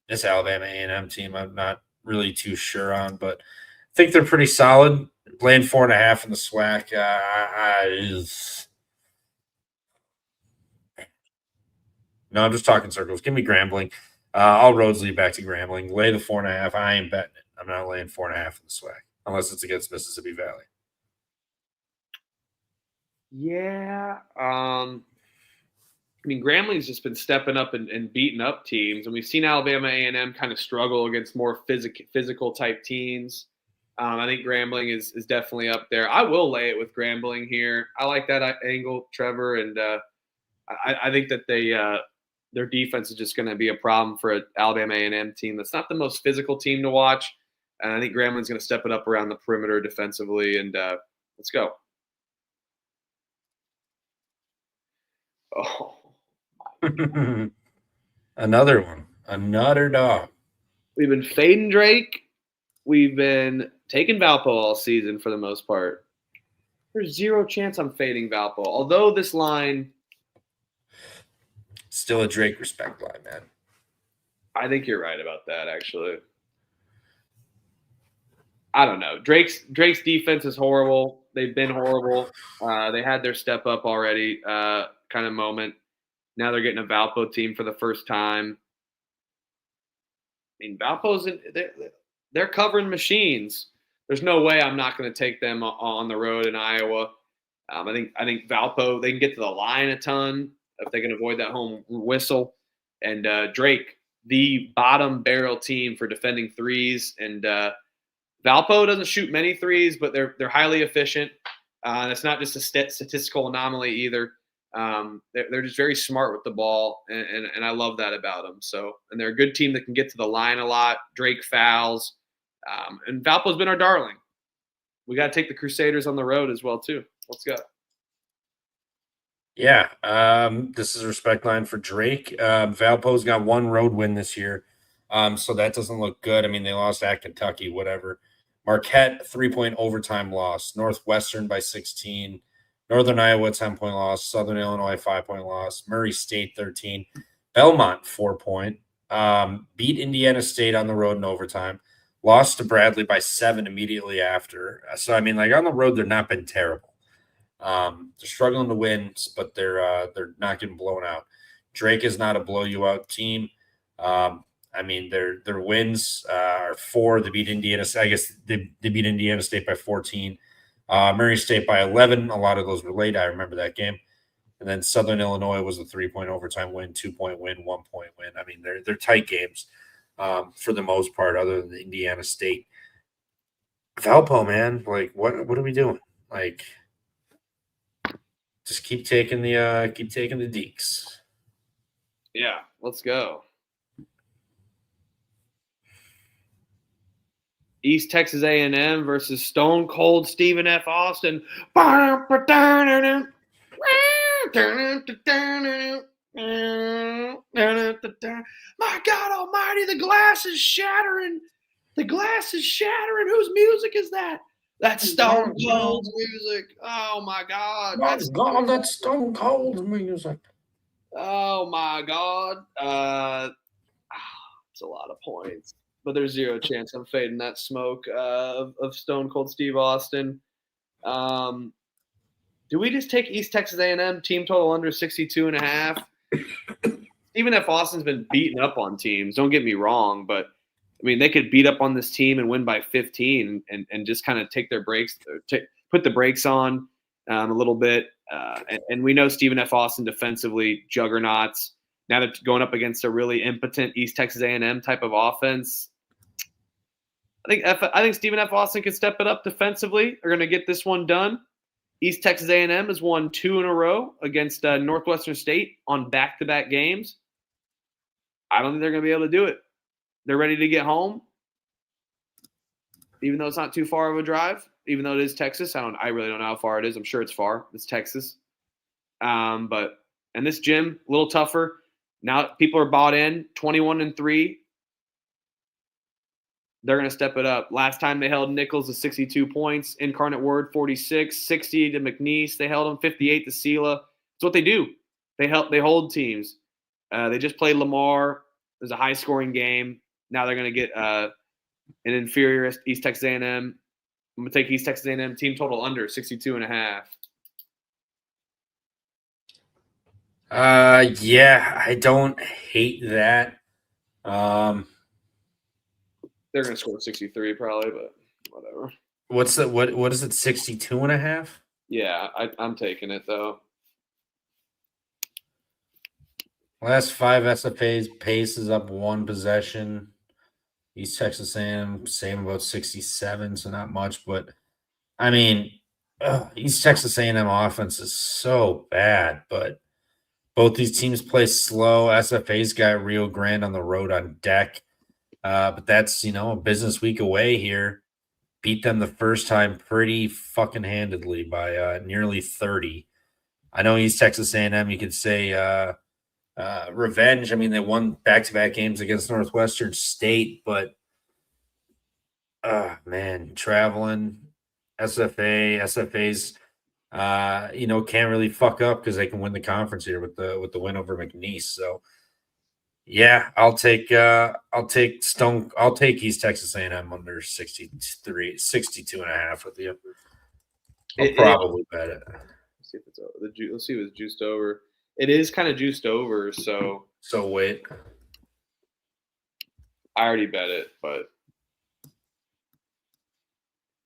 This Alabama A&M team, I'm not really too sure on, but I think they're pretty solid. Playing 4.5 in the SWAC. No, I'm just talking circles. Give me Grambling. I'll roads lead back to Grambling. Lay the 4.5. I ain't betting it. I'm not laying 4.5 in the SWAC unless it's against Mississippi Valley. Yeah. I mean, Grambling's just been stepping up and beating up teams, and we've seen Alabama A&M kind of struggle against more physical type teams. I think Grambling is definitely up there. I will lay it with Grambling here. I like that angle, Trevor, and I think that their defense is just going to be a problem for an Alabama A&M team that's not the most physical team to watch, and I think Grambling's going to step it up around the perimeter defensively, and let's go. Oh. Another one. Another dog. We've been fading Drake. We've been taking Valpo all season for the most part. There's zero chance I'm fading Valpo. Although this line... Still a Drake respect line, man. I think you're right about that, actually. I don't know. Drake's defense is horrible. They've been horrible. They had their step up already kind of moment. Now they're getting a Valpo team for the first time. I mean, Valpo's they're covering machines. There's no way I'm not going to take them on the road in Iowa. I think Valpo, they can get to the line a ton if they can avoid that home whistle. And Drake, the bottom barrel team for defending threes. And Valpo doesn't shoot many threes, but they're highly efficient. And it's not just a statistical anomaly either. They're just very smart with the ball, and I love that about them. So, and they're a good team that can get to the line a lot. Drake fouls, and Valpo's been our darling. We got to take the Crusaders on the road as well too. Let's go. Yeah, this is a respect line for Drake. Valpo's got one road win this year, so that doesn't look good. I mean, they lost at Kentucky, whatever. Marquette 3-point overtime loss. Northwestern by 16. Northern Iowa 10-point loss. Southern Illinois 5-point loss. Murray State 13. Belmont 4-point. Beat Indiana State on the road in overtime. Lost to Bradley by 7 immediately after. So I mean, like on the road, they've not been terrible. They're struggling to win, but they're not getting blown out. Drake is not a blow you out team. I mean, their wins are 4. They beat Indiana. I guess they beat Indiana State by 14. Murray State by 11. A lot of those were late. I remember that game. And then Southern Illinois was a 3-point overtime win, 2-point win, 1-point win. I mean, they're tight games for the most part, other than the Indiana State. Valpo, man, like what are we doing? Like, just keep taking the deeks. Yeah, let's go. East Texas A&M versus Stone Cold Stephen F. Austin. My God Almighty, the glass is shattering. The glass is shattering. Whose music is that? That's Stone Cold's music. Oh my God. That's God, that's Stone Cold music. Oh my God. It's a lot of points, but there's zero chance I'm fading that smoke of Stone Cold Steve Austin. Do we just take East Texas A&M team total under 62.5? Stephen F. Austin's been beaten up on teams. Don't get me wrong, but I mean they could beat up on this team and win by 15 and just kind of take their breaks, put the brakes on a little bit. And we know Stephen F. Austin defensively juggernauts. Now they're going up against a really impotent East Texas A&M type of offense. I think Stephen F. Austin can step it up defensively. They're going to get this one done. East Texas A&M has won 2 in a row against Northwestern State on back-to-back games. I don't think they're going to be able to do it. They're ready to get home, even though it's not too far of a drive. Even though it is Texas, I really don't know how far it is. I'm sure it's far. It's Texas, and this gym a little tougher. Now people are bought in. 21-3. They're going to step it up. Last time they held Nichols to 62 points. Incarnate Word 46, 60 to McNeese. They held them 58 to Sela. That's what they do. They hold teams. They just played Lamar. It was a high-scoring game. Now they're going to get an inferior East Texas A&M. I'm going to take East Texas A&M team total under 62.5. Yeah, I don't hate that. They're going to score 63 probably, but whatever. What's that? What is it? 62.5? Yeah, I'm taking it though. Last 5 SFA's pace is up 1 possession. East Texas A&M, same about 67, so not much. But I mean, East Texas A&M offense is so bad. But both these teams play slow. SFA's got Rio Grande on the road on deck. But that's, a business week away here. Beat them the first time pretty fucking handedly by nearly 30. I know East Texas A&M, you could say revenge. I mean, they won back-to-back games against Northwestern State, but man, traveling, SFA's can't really fuck up because they can win the conference here with the win over McNeese. So yeah, I'll take East Texas A&M under 62.5 with you. I'll probably bet it. Let's see if it's over. Let's see if it's juiced over. It is kind of juiced over, so wait. I already bet it, but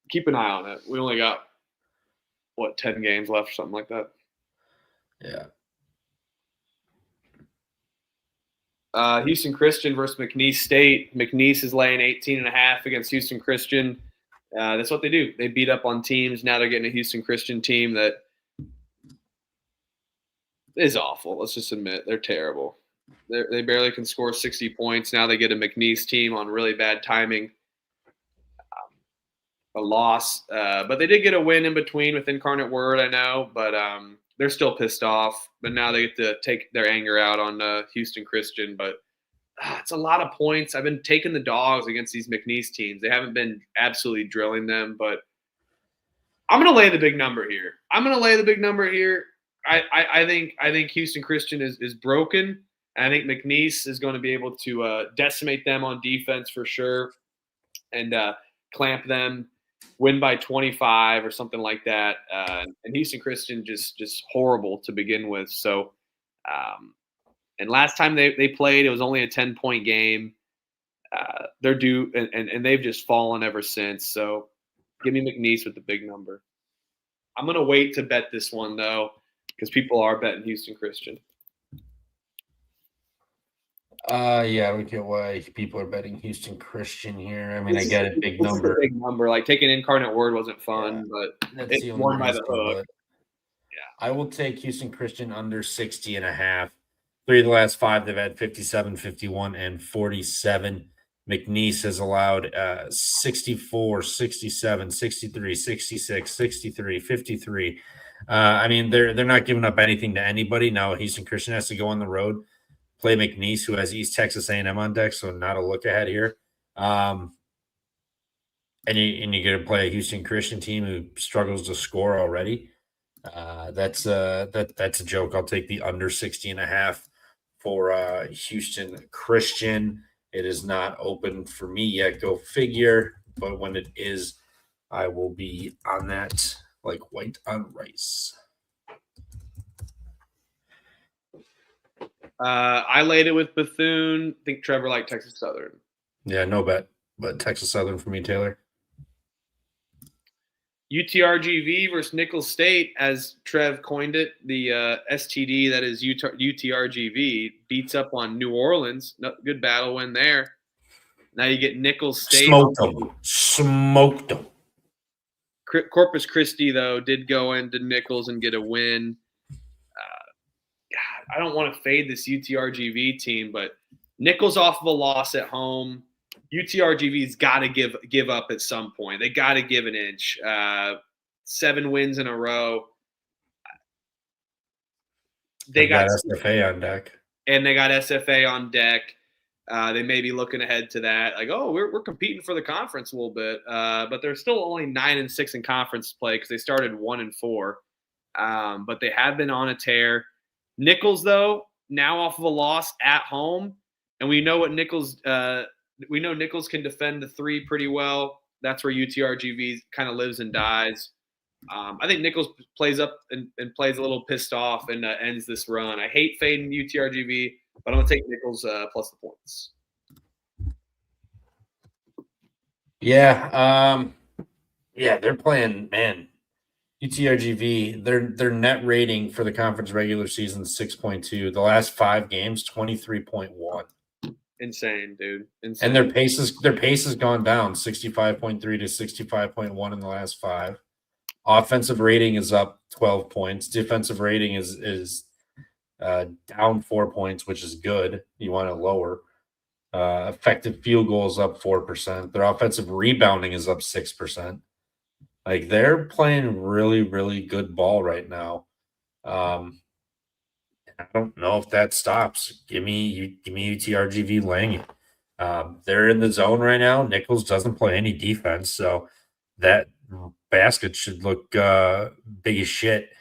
keep an eye on it. We only got 10 games left or something like that. Yeah. Houston Christian versus McNeese State. McNeese is laying 18.5 against Houston Christian. That's what they do. They beat up on teams. Now they're getting a Houston Christian team that is awful. Let's just admit they're terrible. They barely can score 60 points. Now they get a McNeese team on really bad timing. A loss, but they did get a win in between with Incarnate Word, I know, but they're still pissed off. But now they get to take their anger out on Houston Christian. But it's a lot of points. I've been taking the dogs against these McNeese teams. They haven't been absolutely drilling them, but I'm going to lay the big number here. I think Houston Christian is broken. And I think McNeese is going to be able to decimate them on defense for sure and clamp them, win by 25 or something like that. And Houston Christian just horrible to begin with. So, and last time they played, it was only a 10-point game. They're due, and they've just fallen ever since. So give me McNeese with the big number. I'm going to wait to bet this one, though, because people are betting Houston Christian. Yeah, we get why people are betting Houston Christian here. I mean, I get it, big number. Big number. Like taking Incarnate Word wasn't fun, but it's won by the hook. Yeah, I will take Houston Christian under 60.5. 3 of the last 5, they've had 57, 51, and 47. McNeese has allowed 64, 67, 63, 66, 63, 53. I mean, they're not giving up anything to anybody. Now Houston Christian has to go on the road, play McNeese, who has East Texas A&M on deck, so not a look ahead here. And you get to play a Houston Christian team who struggles to score already. That's a joke. I'll take the under 60.5 for Houston Christian. It is not open for me yet. Go figure. But when it is, I will be on that like white on rice. I laid it with Bethune. I think Trevor liked Texas Southern. Yeah, no bet. But Texas Southern for me, Taylor. UTRGV versus Nicholls State, as Trev coined it, the STD that is UTRGV beats up on New Orleans. Good battle win there. Now you get Nicholls State. Smoked them. Corpus Christi, though, did go into Nicholls and get a win. God, I don't want to fade this UTRGV team, but Nicholls off of a loss at home. UTRGV's got to give up at some point. They got to give an inch. 7 wins in a row. They got SFA on deck. And they got SFA on deck. They may be looking ahead to that. Like, oh, we're competing for the conference a little bit. But they're still only 9-6 in conference play because they started 1-4. But they have been on a tear. Nicholls, though, now off of a loss at home. And we know what Nicholls we know Nicholls can defend the 3 pretty well. That's where UTRGV kind of lives and dies. I think Nicholls plays up and plays a little pissed off and ends this run. I hate fading UTRGV, but I'm going to take Nicholls plus the points. Yeah. They're playing, man. UTRGV, their net rating for the conference regular season is 6.2. The last 5 games, 23.1. Insane, dude. Insane. And their pace has gone down 65.3 to 65.1 in the last 5. Offensive rating is up 12 points. Defensive rating is down 4 points, which is good. You want to lower. Effective field goal is up 4%. Their offensive rebounding is up 6%. Like, they're playing really, really good ball right now. I don't know if that stops. Give me UTRGV laying it. They're in the zone right now. Nicholls doesn't play any defense, so that basket should look big as shit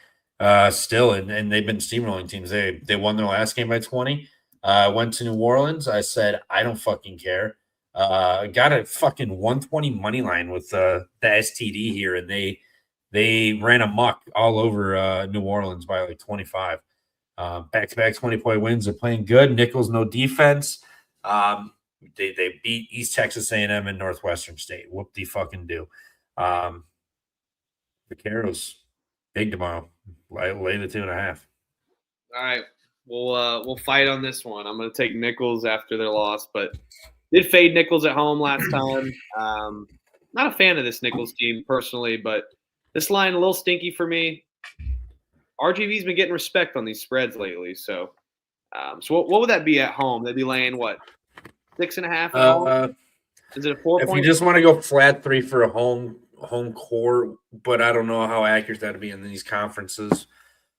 still. And they've been steamrolling teams. They won their last game by 20. Went to New Orleans. I said, I don't fucking care. Got a fucking 120 money line with the STD here, and they ran amok all over New Orleans by like 25. Back-to-back 20-point wins. They're playing good. Nicholls, no defense. They beat East Texas A&M and Northwestern State. Whoop de fucking do. Vaqueros, big tomorrow. Lay the 2.5. All right. We'll fight on this one. I'm going to take Nicholls after their loss, but did fade Nicholls at home last time. Not a fan of this Nicholls team personally, but this line a little stinky for me. RGV's been getting respect on these spreads lately, so what would that be at home? They'd be laying what, 6.5 at home? Is it a 4 If point? you just want to go flat 3 for a home core, but I don't know how accurate that'd be in these conferences.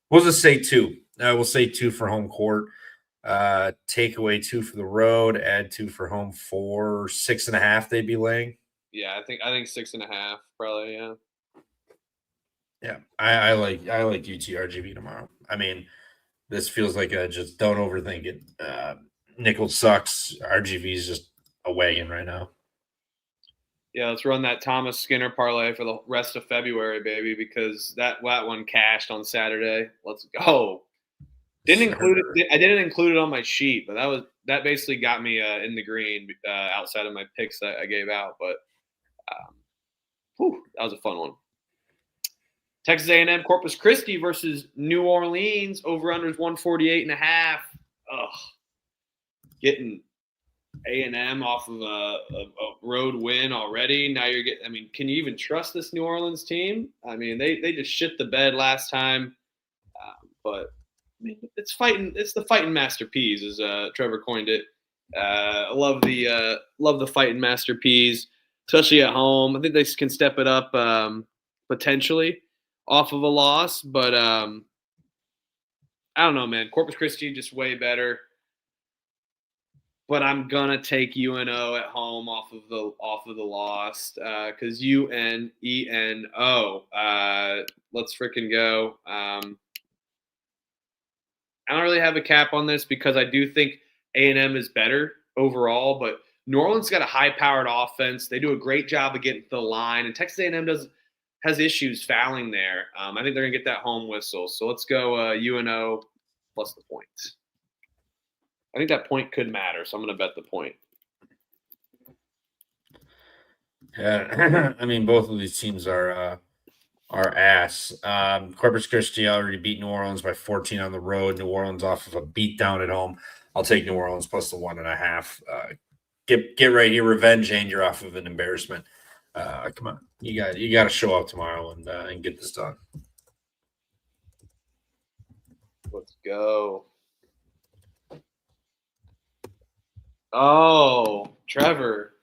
We'll just say 2. We'll say 2 for home court. Take away 2 for the road. Add 2 for home. 4, 6.5. They'd be laying. Yeah, I think 6.5 probably. Yeah. Yeah, I like UTRGV tomorrow. I mean, this feels like just don't overthink it. Nicholls sucks. RGV is just a wagon right now. Yeah, let's run that Thomas Skinner parlay for the rest of February, baby, because that one cashed on Saturday. Let's go. Didn't include it. I didn't include it on my sheet, but that basically got me in the green outside of my picks that I gave out. But that was a fun one. Texas A&M Corpus Christi versus New Orleans. Over-under is 148.5. Ugh. Getting A&M off of a road win already. Now you're getting – I mean, can you even trust this New Orleans team? I mean, they just shit the bed last time. But, I mean, it's the fighting Master P's, as Trevor coined it. I love the fighting Master P's, especially at home. I think they can step it up potentially off of a loss, but I don't know, man. Corpus Christi just way better. But I'm gonna take UNO at home off of the loss because UNENO. Let's freaking go. I don't really have a cap on this because I do think A&M is better overall, but New Orleans got a high-powered offense. They do a great job of getting to the line, and Texas A&M has issues fouling there. I think they're gonna get that home whistle. So let's go UNO plus the points. I think that point could matter, so I'm gonna bet the point. Yeah, I mean, both of these teams are ass. Corpus Christi already beat New Orleans by 14 on the road. New Orleans off of a beatdown at home. I'll take New Orleans plus the 1.5. Get right here, revenge, and you're off of an embarrassment. Come on, you got to show up tomorrow and get this done. Let's go. Oh, Trevor,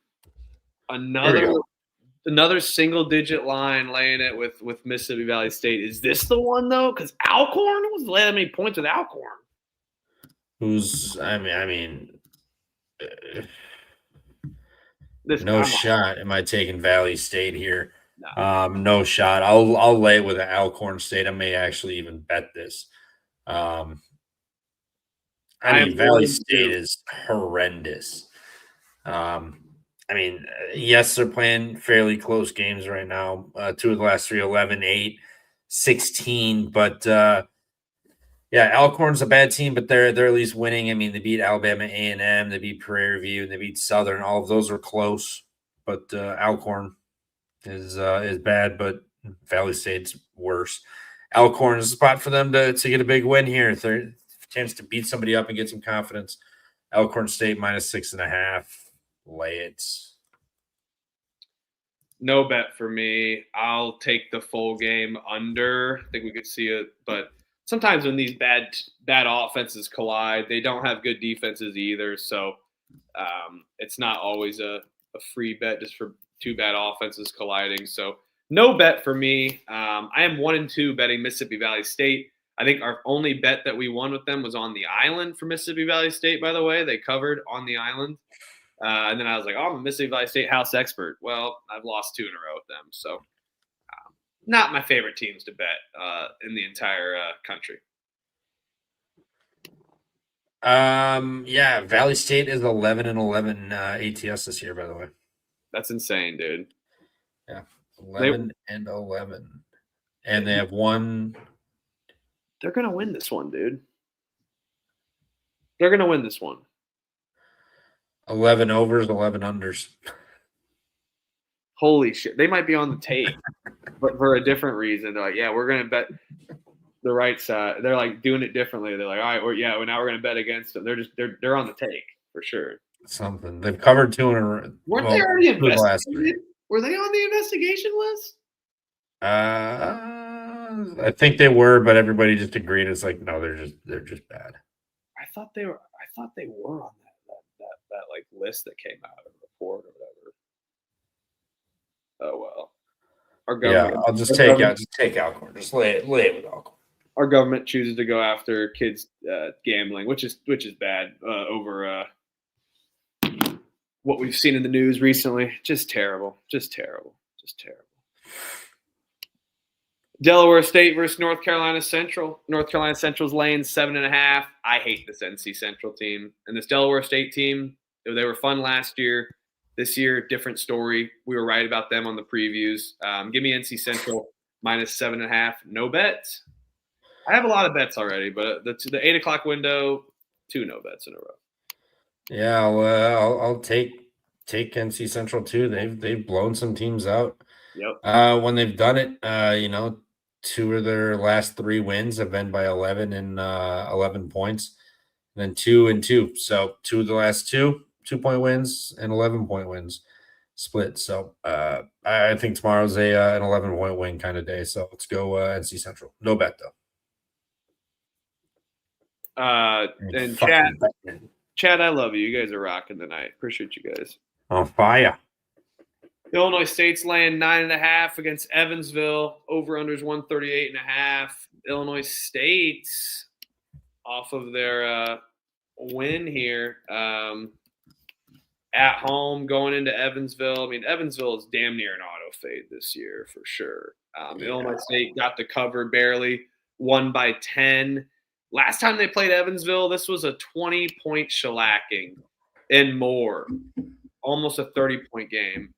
another single digit line laying it with Mississippi Valley State. Is this the one though? Because Alcorn was laying many points with Alcorn. No shot. Am I taking Valley State here? No shot. I'll lay it with Alcorn State. I may actually even bet this. Valley State is horrendous. Yes, they're playing fairly close games right now. 2 of the last 3, 11, 8, 16. But Alcorn's a bad team, but they're at least winning. I mean, they beat Alabama A&M, they beat Prairie View, and they beat Southern. All of those are close, but Alcorn is bad, but Valley State's worse. Alcorn is a spot for them to get a big win here. Third chance to beat somebody up and get some confidence. Alcorn State minus 6.5. Lay it. No bet for me. I'll take the full game under. I think we could see it, but sometimes when these bad offenses collide, they don't have good defenses either. So it's not always a free bet just for two bad offenses colliding. So no bet for me. I am 1-2 betting Mississippi Valley State. I think our only bet that we won with them was on the island for Mississippi Valley State, by the way. They covered on the island. And then I was like, I'm a Mississippi Valley State house expert. Well, I've lost 2 in a row with them. So not my favorite teams to bet in the entire country. Valley State is 11-11 ATS this year, by the way. That's insane, dude. Yeah, 11-11. And they have one. They're going to win this one, dude. They're going to win this one. 11 overs, 11 unders. Holy shit. They might be on the take, but for a different reason. They're like, yeah, we're going to bet the right side. They're like doing it differently. They're like, all right, now we're going to bet against them. They're on the take for sure. Something. They've covered 2 in a row. Weren't they already investigated? Were they on the investigation list? I think they were, but everybody just agreed. It's like, no, they're just bad. I thought they were on that like list that came out of the report or whatever. Oh well. Our government. I'll just take Alcorn. Just lay it with Alcorn. Our government chooses to go after kids gambling, which is bad over what we've seen in the news recently. Just terrible. Delaware State versus North Carolina Central. North Carolina Central's laying 7.5. I hate this NC Central team. And this Delaware State team, they were fun last year. This year, different story. We were right about them on the previews. Give me NC Central minus 7.5. No bets. I have a lot of bets already, but the 8 o'clock window, 2 no bets in a row. Yeah, I'll take NC Central too. They've blown some teams out. Yep. When they've done it, 2 of their last 3 wins have been by 11 and 11 points, and then 2 and 2. So 2 of the last 2-point wins and 11-point wins split. So I think tomorrow's an 11-point win kind of day. So let's go NC Central. No bet though. And chat, Chad, I love you. You guys are rocking tonight. Appreciate you guys. On fire. Illinois State's laying 9.5 against Evansville. Over/unders 138.5. Illinois State, off of their win here at home, going into Evansville. I mean, Evansville is damn near an auto fade this year for sure. Illinois State got the cover barely, won by 10. Last time they played Evansville, this was a 20-point shellacking and more, almost a 30-point game.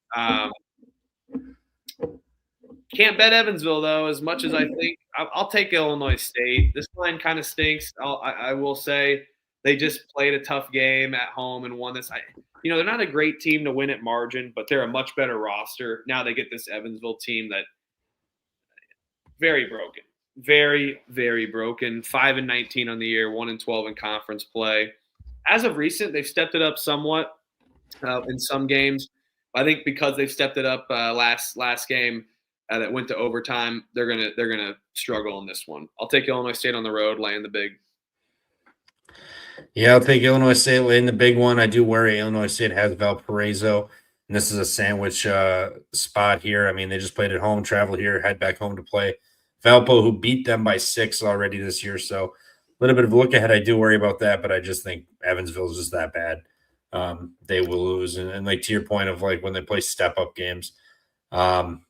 Can't bet Evansville, though, as much as I think. I'll take Illinois State. This line kind of stinks. I will say they just played a tough game at home and won this. They're not a great team to win at margin, but they're a much better roster. Now they get this Evansville team that very broken. Very, very broken. 5-19 on the year, 1-12 in conference play. As of recent, they've stepped it up somewhat in some games. I think because they've stepped it up last game that went to overtime, they're gonna struggle in this one. I'll take Illinois State on the road, laying the big. Yeah, I'll take Illinois State laying the big one. I do worry Illinois State has Valparaiso, and this is a sandwich spot here. I mean, they just played at home, travel here, head back home to play Valpo, who beat them by 6 already this year. So a little bit of a look ahead. I do worry about that, but I just think Evansville is just that bad. They will lose. And like to your point of like when they play step-up games, beat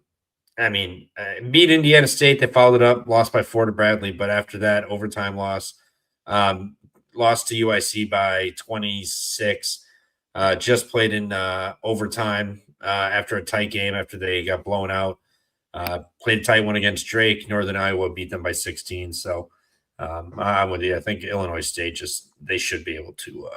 Indiana State. They followed it up, lost by 4 to Bradley, but after that, overtime loss. Lost to UIC by 26. Just played in overtime after a tight game after they got blown out. Played a tight one against Drake. Northern Iowa beat them by 16. So I'm with you. I think Illinois State they should be able to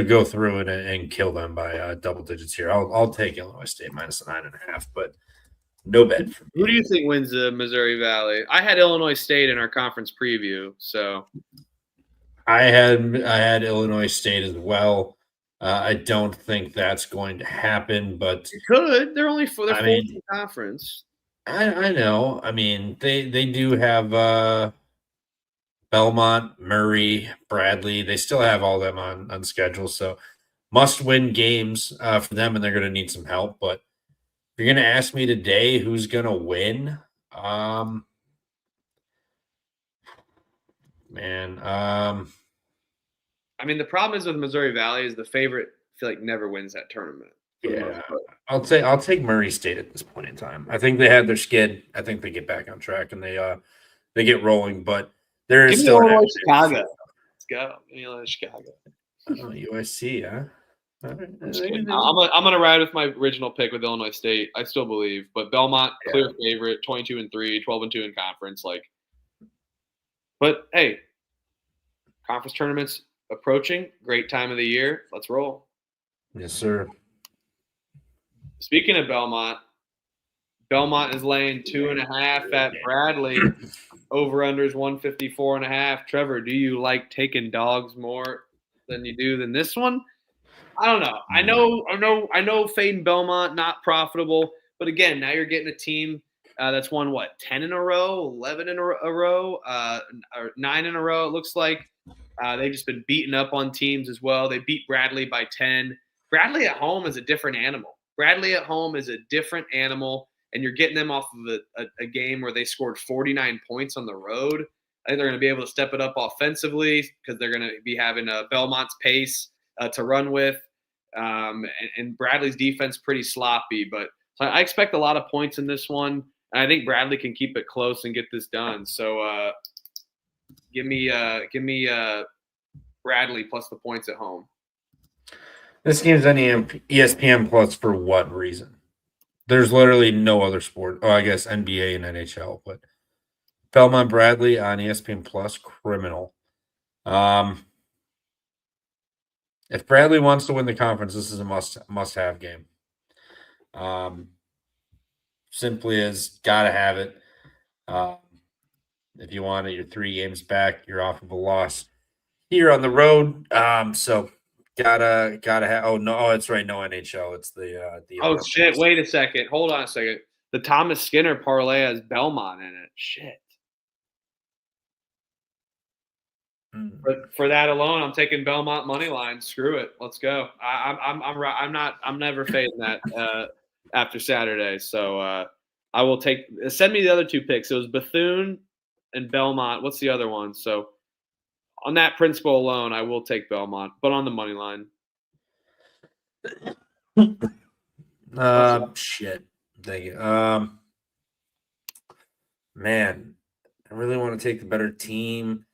go through it and kill them by double digits here. I'll take Illinois State minus the 9.5, but no bet for me. Who do you think wins the Missouri Valley? I had Illinois State in our conference preview, so I had Illinois State as well. I don't think that's going to happen, but it could. They're only fourth in conference. I know. I mean, they do have Belmont, Murray, Bradley. They still have all them on schedule, so must-win games for them, and they're going to need some help. But if you're going to ask me today who's going to win, the problem is with Missouri Valley is the favorite, I feel like, never wins that tournament. Yeah, I'll take Murray State at this point in time. I think they had their skid. I think they get back on track and they get rolling. But there is still Chicago. Let's go. Chicago. USC, huh? I'm gonna ride with my original pick with Illinois State. I still believe, but Belmont clear favorite, 22-3, 12-2 in conference. But hey, conference tournaments approaching. Great time of the year. Let's roll. Yes, sir. Speaking of Belmont is laying 2.5 at Bradley. Over/unders 154.5. Trevor, do you like taking dogs more than you do than this one? I don't know. I know fading Belmont not profitable, but again, now you're getting a team that's won 10 in a row, 11 in a row, or 9 in a row. It looks like they've just been beaten up on teams as well. They beat Bradley by 10. Bradley at home is a different animal. And you're getting them off of a game where they scored 49 points on the road. I think they're going to be able to step it up offensively because they're going to be having Belmont's pace to run with. And Bradley's defense pretty sloppy. But so I expect a lot of points in this one. And I think Bradley can keep it close and get this done. So give me Bradley plus the points at home. This game's on ESPN Plus for what reason? There's literally no other sport. Oh, I guess NBA and NHL, but Belmont Bradley on ESPN Plus, criminal. If Bradley wants to win the conference, this is a must-have game. Simply as gotta have it. If you want it, you're 3 games back. You're off of a loss here on the road. So gotta have. Oh no, that's right. No NHL. It's the. Oh shit! Wait a second. Hold on a second. The Thomas Skinner parlay has Belmont in it. Shit. But for that alone, I'm taking Belmont money line. Screw it, let's go. I'm never fading that after Saturday. So I will take. Send me the other two picks. It was Bethune and Belmont. What's the other one? So on that principle alone, I will take Belmont, but on the money line. Shit. Thank you. Man, I really want to take the better team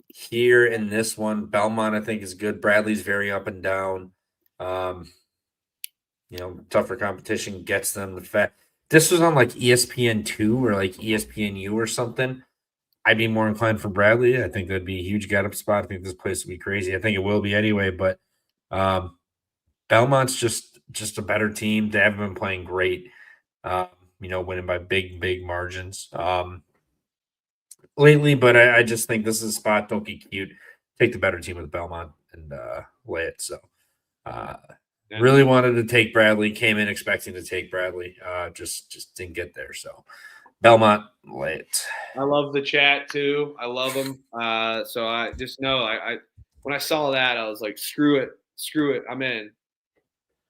here in this one. Belmont, I think, is good. Bradley's very up and down. Tougher competition gets them the fact. This was on like ESPN2 or like ESPNU or something. I'd be more inclined for Bradley. I think that'd be a huge get up spot. I think this place would be crazy. I think it will be anyway, but Belmont's just a better team. They haven't been playing great. Winning by big margins lately, but I just think this is a spot. Don't get cute. Take the better team with Belmont and lay it. So really wanted to take Bradley. Came in expecting to take Bradley. Just didn't get there. So Belmont, lay it. I love the chat too. I love them. So I just know I when I saw that, I was like, screw it. I'm in.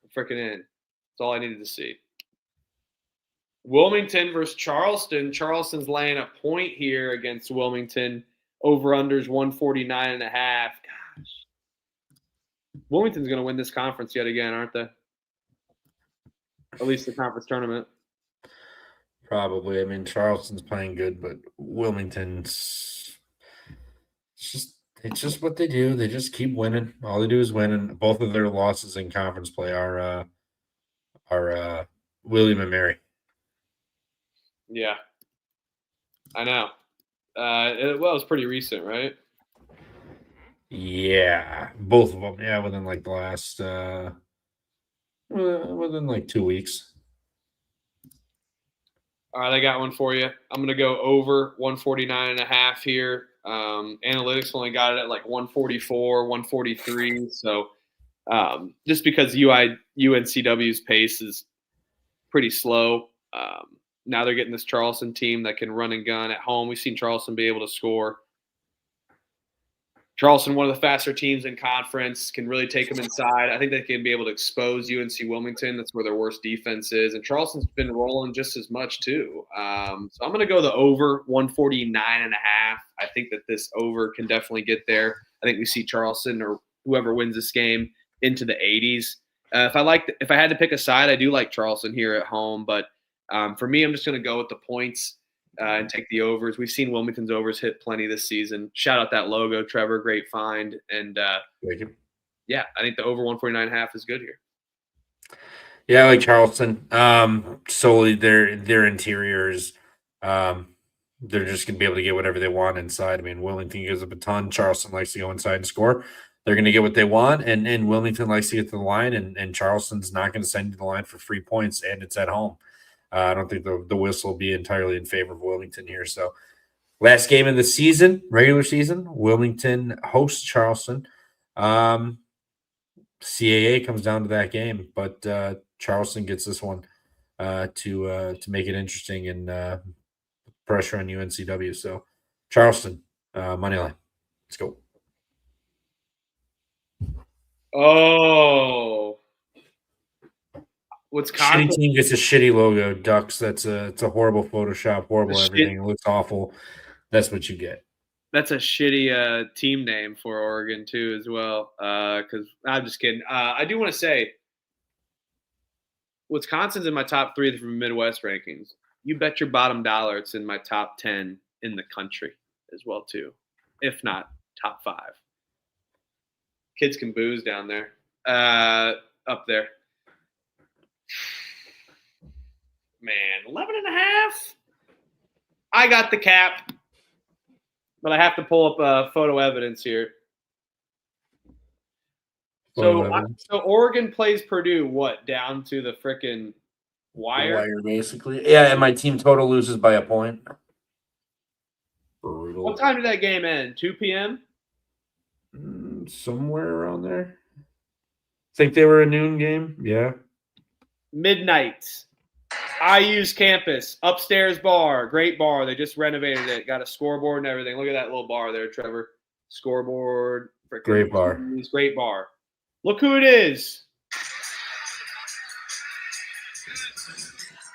I'm freaking in. That's all I needed to see. Wilmington versus Charleston. Charleston's laying a point here against Wilmington. Over-unders 149.5. Gosh. Wilmington's going to win this conference yet again, aren't they? At least the conference tournament. Probably. I mean, Charleston's playing good, but Wilmington's it's just what they do. They just keep winning. All they do is win, and both of their losses in conference play are William and Mary. Yeah, I know. It was pretty recent, right? Yeah, both of them. Yeah, within like the last within like 2 weeks. All right, I got one for you. I'm going to go over 149.5 here. Analytics only got it at like 144, 143. So just because UNCW's pace is pretty slow. Now they're getting this Charleston team that can run and gun at home. We've seen Charleston be able to score. Charleston, one of the faster teams in conference, can really take them inside. I think they can be able to expose UNC Wilmington. That's where their worst defense is. And Charleston's been rolling just as much too. So I'm going to go the over 149.5. I think that this over can definitely get there. I think we see Charleston or whoever wins this game into the 80s. If I had to pick a side, I do like Charleston here at home. But for me, I'm just going to go with the points. And take the overs. We've seen Wilmington's overs hit plenty this season. Shout out that logo, Trevor. Great find. And yeah, I think the over 149.5 is good here. Yeah, I like Charleston. Solely their interiors. They're just gonna be able to get whatever they want inside. I mean, Wilmington gives up a ton. Charleston likes to go inside and score. They're gonna get what they want, and Wilmington likes to get to the line, and Charleston's not gonna send you to the line for 3 points, and it's at home. I don't think the whistle will be entirely in favor of Wilmington here. So, last game of the season, regular season, Wilmington hosts Charleston. CAA comes down to that game, but Charleston gets this one to make it interesting and pressure on UNCW. So, Charleston, money line. Let's go. Oh. Wisconsin shitty team gets a shitty logo. Ducks. It's a horrible Photoshop, horrible everything. It looks awful. That's what you get. That's a shitty team name for Oregon too, as well. Because I'm just kidding. I do want to say, Wisconsin's in my top 3 from Midwest rankings. You bet your bottom dollar it's in my top 10 in the country as well too, if not top 5. Kids can booze down there, up there. Man, 11.5. I got the cap, but I have to pull up photo evidence here. So Oregon plays Purdue, what, down to the frickin' wire? The wire, basically. Yeah, and my team total loses by a point. Brutal. What time did that game end? 2 p.m.? Somewhere around there. Think they were a noon game? Yeah. Midnight. IU's campus, upstairs bar, great bar. They just renovated it, got a scoreboard and everything. Look at that little bar there, Trevor. Scoreboard. Great bar. Great bar. Look who it is.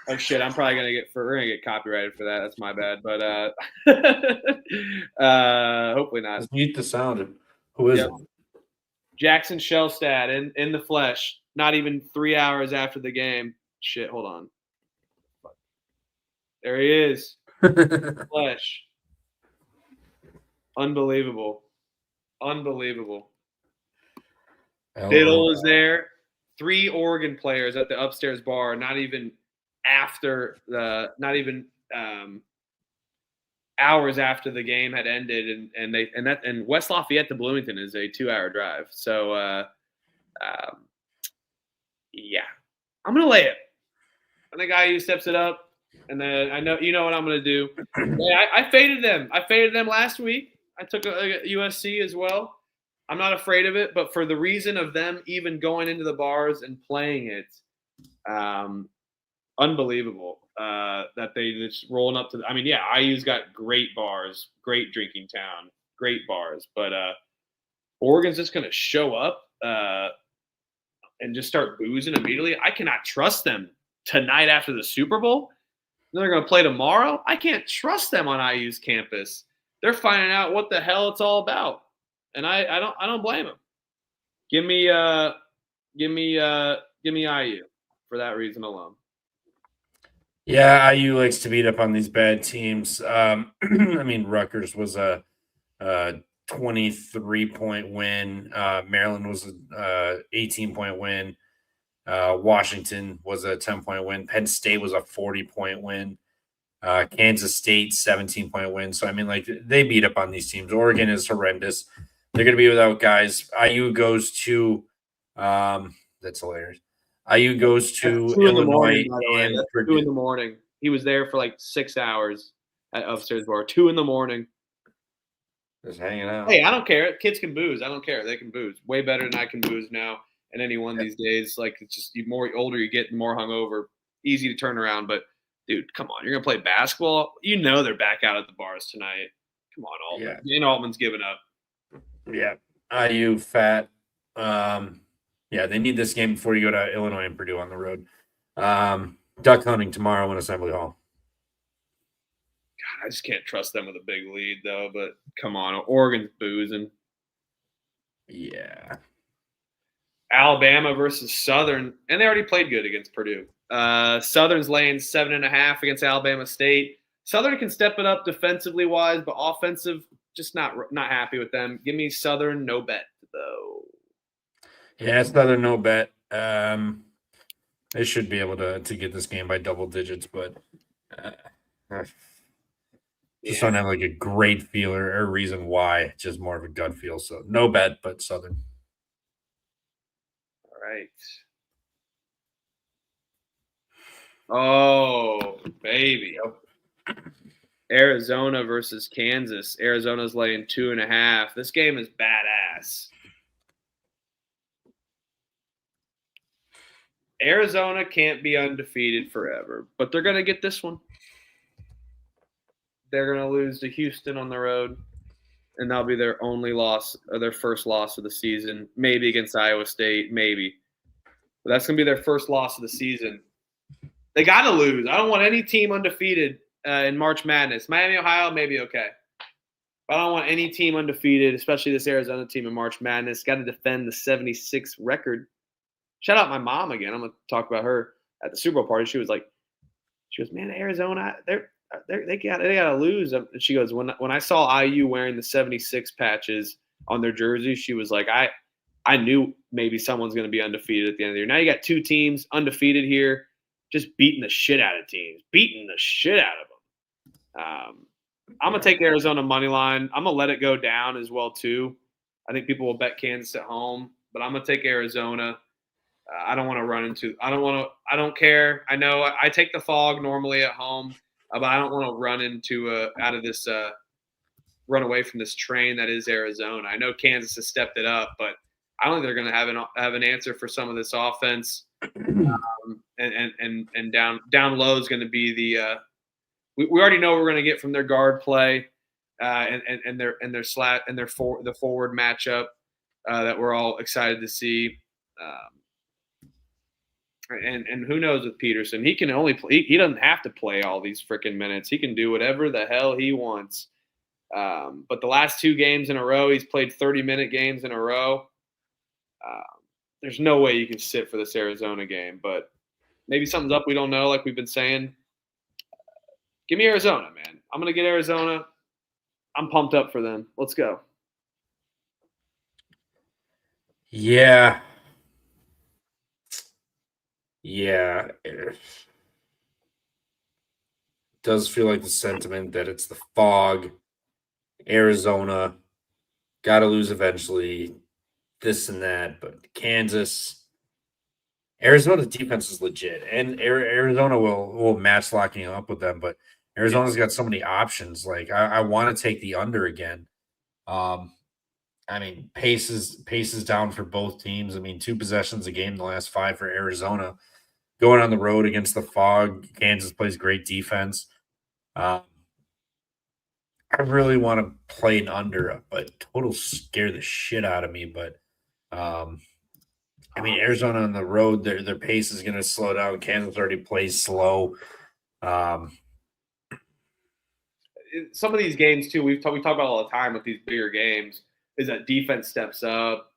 Oh shit! I'm probably we're gonna get copyrighted for that. That's my bad. But hopefully not. Just mute the sound. Who is it? Jackson Shellstad in the flesh. Not even 3 hours after the game. Shit, hold on. There he is. Flesh. Unbelievable. Diddle is there. 3 Oregon players at the upstairs bar. Not even hours after the game had ended, and West Lafayette to Bloomington is a 2-hour drive. So yeah, I'm gonna lay it. I think IU steps it up, and then I know what I'm gonna do. Yeah, I faded them. I faded them last week. I took a USC as well. I'm not afraid of it, but for the reason of them even going into the bars and playing it, unbelievable that they just rolling up to. IU's got great bars, great drinking town, great bars, but Oregon's just going to show up and just start boozing immediately. I cannot trust them tonight after the Super Bowl. Then they're going to play tomorrow. I can't trust them on IU's campus. They're finding out what the hell it's all about, and I don't blame them. Give me IU for that reason alone. Yeah, IU likes to beat up on these bad teams. Rutgers was a 23-point win. Maryland was a 18-point win. Washington was a 10-point win. Penn State was a 40-point win. Kansas State, 17-point win. So, they beat up on these teams. Oregon is horrendous. They're going to be without guys. IU goes to that's hilarious. IU goes to Illinois. 2 in the morning. He was there for like 6 hours at upstairs bar. 2 in the morning. Just hanging out. Hey, I don't care. Kids can booze. I don't care. They can booze. Way better than I can booze now. And anyone these days, like, it's just, the more older you get, the more hungover. Easy to turn around. But, dude, come on. You're going to play basketball? They're back out at the bars tonight. Come on, Altman. Yeah. And Altman's giving up. Yeah. IU fat. Yeah, they need this game before you go to Illinois and Purdue on the road. Duck hunting tomorrow in Assembly Hall. God, I just can't trust them with a big lead, though. But come on, Oregon's boozing. Yeah. Alabama versus Southern, and they already played good against Purdue. Southern's laying 7.5 against Alabama State. Southern can step it up defensively wise, but offensive, just not happy with them. Give me Southern, no bet though. Yeah, it's Southern, no bet. They should be able to get this game by double digits, but just don't have like a great feel or reason why. It's just more of a gut feel. So no bet, but Southern. All right. Oh, baby. Arizona versus Kansas. Arizona's laying 2.5. This game is badass. Arizona can't be undefeated forever, but they're going to get this one. They're going to lose to Houston on the road, and that'll be their only loss, or their first loss of the season, maybe against Iowa State, maybe. But that's going to be their first loss of the season. They got to lose. I don't want any team undefeated in March Madness. Miami, Ohio, maybe okay. But I don't want any team undefeated, especially this Arizona team in March Madness. Got to defend the 76 record. Shout out my mom again. I'm going to talk about her at the Super Bowl party. She goes, man, Arizona, they got to lose. And she goes, when I saw IU wearing the 76 patches on their jerseys, she was like, I knew maybe someone's going to be undefeated at the end of the year. Now you got 2 teams undefeated here, just beating the shit out of teams, beating the shit out of them. I'm going to take Arizona money line. I'm going to let it go down as well, too. I think people will bet Kansas at home, but I'm going to take Arizona. I don't want to run into – I don't care. I know I take the fog normally at home, but I don't want to run into run away from this train that is Arizona. I know Kansas has stepped it up, but I don't think they're going to have an answer for some of this offense. And down low is going to be the we already know what we're going to get from their guard play. the forward matchup that we're all excited to see. And who knows with Peterson? He can only play, he doesn't have to play all these freaking minutes. He can do whatever the hell he wants. But the last 2 games in a row, he's played 30-minute games in a row. There's no way you can sit for this Arizona game, but maybe something's up we don't know, like we've been saying. Give me Arizona, man. I'm going to get Arizona. I'm pumped up for them. Let's go. Yeah. Yeah. It does feel like the sentiment that it's the fog, Arizona, got to lose eventually, this and that. But Kansas, Arizona's defense is legit, and Arizona will match locking up with them. But Arizona's got so many options. Like I want to take the under again. I mean, pace is down for both teams. I mean, 2 possessions a game in the last 5 for Arizona. Going on the road against the fog, Kansas plays great defense. I really want to play an under, but total scare the shit out of me. But I mean, Arizona on the road, their pace is going to slow down. Kansas already plays slow. Some of these games too, we talk about all the time with these bigger games, is that defense steps up.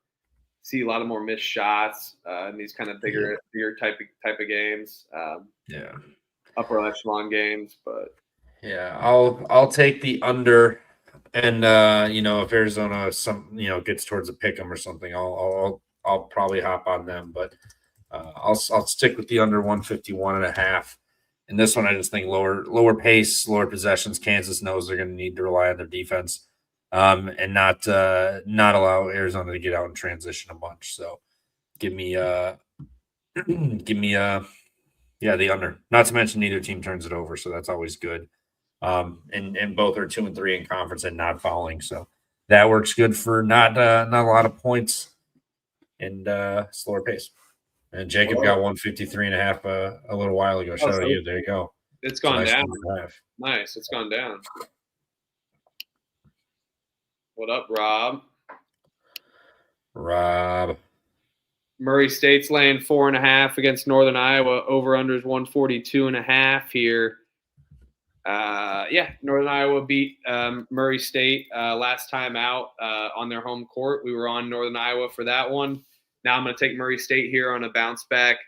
See a lot of more missed shots in these kind of bigger type of games. Upper echelon games, but yeah, I'll take the under, and if Arizona gets towards a pick 'em or something, I'll probably hop on them, but I'll stick with the under 151.5. And this one, I just think lower pace, lower possessions. Kansas knows they're going to need to rely on their defense, and not allow Arizona to get out and transition a bunch. So give me the under. Not to mention neither team turns it over, so that's always good. And both are 2 and 3 in conference and not fouling, so that works good for not a lot of points and slower pace. And Jacob got 153.5 a little while ago. Shout out to you. There you go. It's gone down. Nice. It's gone down. What up, Rob? Murray State's laying 4.5 against Northern Iowa. Over under is 142.5 here. Northern Iowa beat Murray State last time out on their home court. We were on Northern Iowa for that one. Now I'm going to take Murray State here on a bounce back.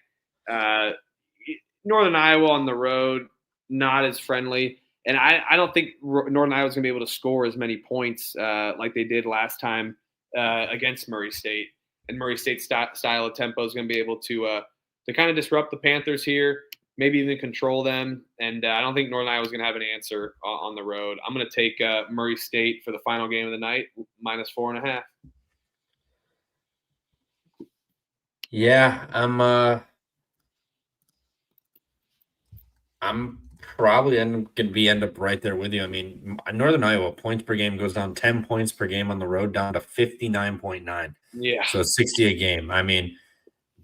Northern Iowa on the road, not as friendly. And I don't think Northern Iowa is going to be able to score as many points like they did last time against Murray State. And Murray State's style of tempo is going to be able to kind of disrupt the Panthers here, maybe even control them. And I don't think Northern Iowa is going to have an answer on the road. I'm going to take Murray State for the final game of the night, -4.5. Yeah, I'm probably going to end up right there with you. I mean, Northern Iowa points per game goes down 10 points per game on the road, down to 59.9. Yeah. So 60 a game. I mean,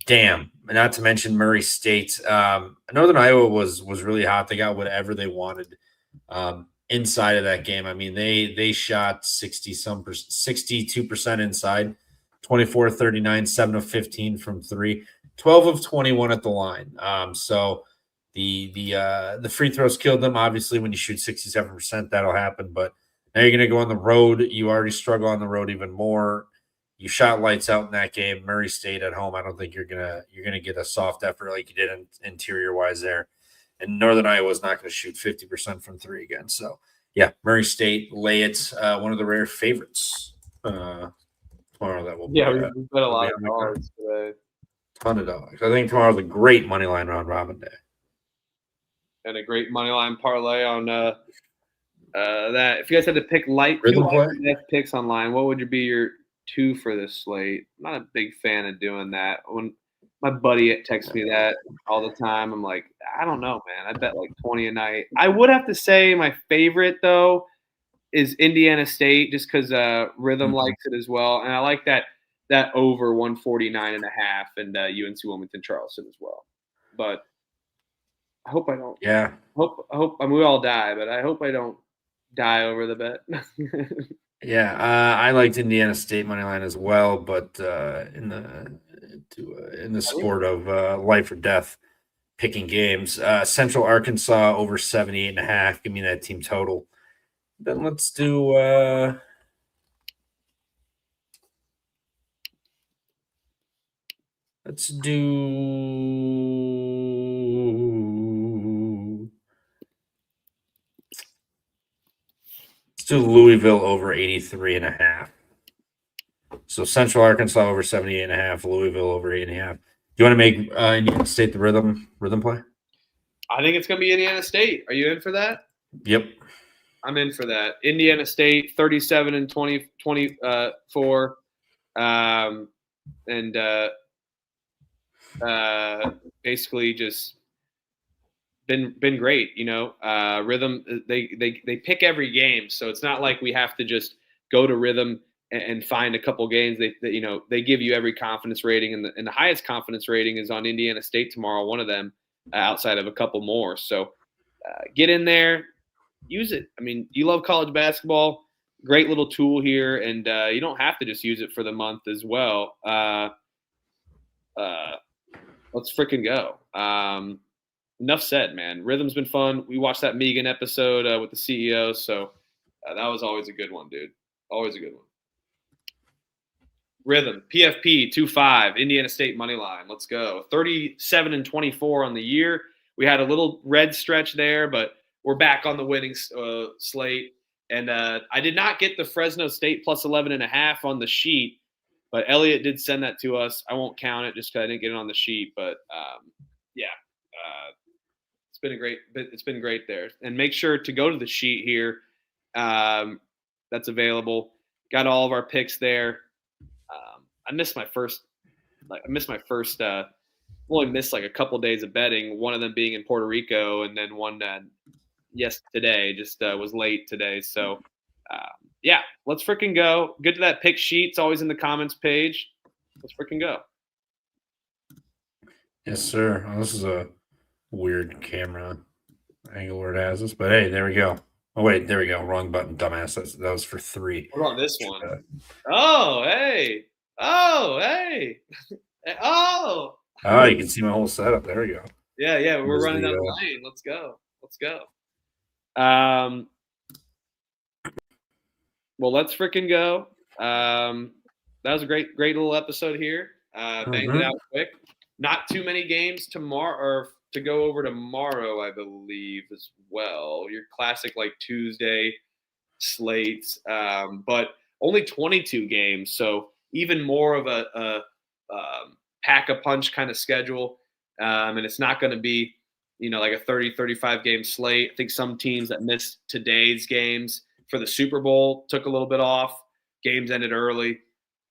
damn. Not to mention Murray State. Northern Iowa was really hot. They got whatever they wanted inside of that game. I mean, they shot 62% inside, 24-39, 7 of 15 from 3, 12 of 21 at the line. So the free throws killed them. Obviously, when you shoot 67%, that'll happen. But now you're going to go on the road. You already struggle on the road even more. You shot lights out in that game. Murray State at home, I don't think you're gonna get a soft effort like you did interior wise there. And Northern Iowa is not going to shoot 50% from 3 again. So yeah, Murray State lay it. One of the rare favorites tomorrow. That will we bet a lot of dollars today. Ton of dollars. I think tomorrow's a great money line round robin day. And a great money line parlay on that. If you guys had to pick Rhythm picks online, what would be your 2 for this slate? I'm not a big fan of doing that. When my buddy texts me that all the time, I'm like, I don't know, man. I bet like 20 a night. I would have to say my favorite though is Indiana State, just because Rhythm likes it as well, and I like that over 149.5 and UNC Wilmington Charleston as well. But I hope I don't. Yeah. I hope. I mean, we all die, but I hope I don't die over the bet. Yeah, I liked Indiana State money line as well, but in the sport of life or death, picking games, Central Arkansas over 78.5. Give me that team total. Then let's do let's do Louisville over 83.5. So Central Arkansas over 78.5, Louisville over 8.5. Do you want to make Indiana State the rhythm play? I think it's going to be Indiana State. Are you in for that? Yep. I'm in for that. Indiana State 37 and 24. And basically just been great, rhythm. They pick every game, so it's not like we have to just go to rhythm and find a couple games. They give you every confidence rating, and the highest confidence rating is on Indiana State tomorrow, one of them, outside of a couple more. So get in there, use it. I mean, you love college basketball, great little tool here, and you don't have to just use it for the month as well. Let's freaking go. Enough said, man. Rhythm's been fun. We watched that Megan episode with the CEO, so that was always a good one, dude. Always a good one. Rhythm, PFP 2-5, Indiana State money line. Let's go. 37 and 24 on the year. We had a little red stretch there, but we're back on the winning slate. And I did not get the Fresno State plus 11.5 on the sheet, but Elliot did send that to us. I won't count it just because I didn't get it on the sheet. But yeah, it's been great there. And make sure to go to the sheet here. That's available. Got all of our picks there. I missed my first. Only missed like a couple days of betting. One of them being in Puerto Rico, and then one today. Just was late today. So yeah, let's freaking go. Get to that pick sheet. It's always in the comments page. Let's freaking go. Yes, sir. Oh, this is a weird camera angle where it has us, but hey, there we go. Oh wait, there we go. Wrong button, dumbass. That was for 3. What about this one? Oh, hey. Oh, hey. Oh, you can see my whole setup. There we go. Yeah. We're running down the lane. Let's go. Well, let's freaking go. That was a great little episode here. Banged it out quick. Not too many games tomorrow, or to go over tomorrow, I believe, as well. Your classic like Tuesday slates, but only 22 games, so even more of a pack a punch kind of schedule. And it's not going to be, like a 30-35 game slate. I think some teams that missed today's games for the Super Bowl took a little bit off. Games ended early.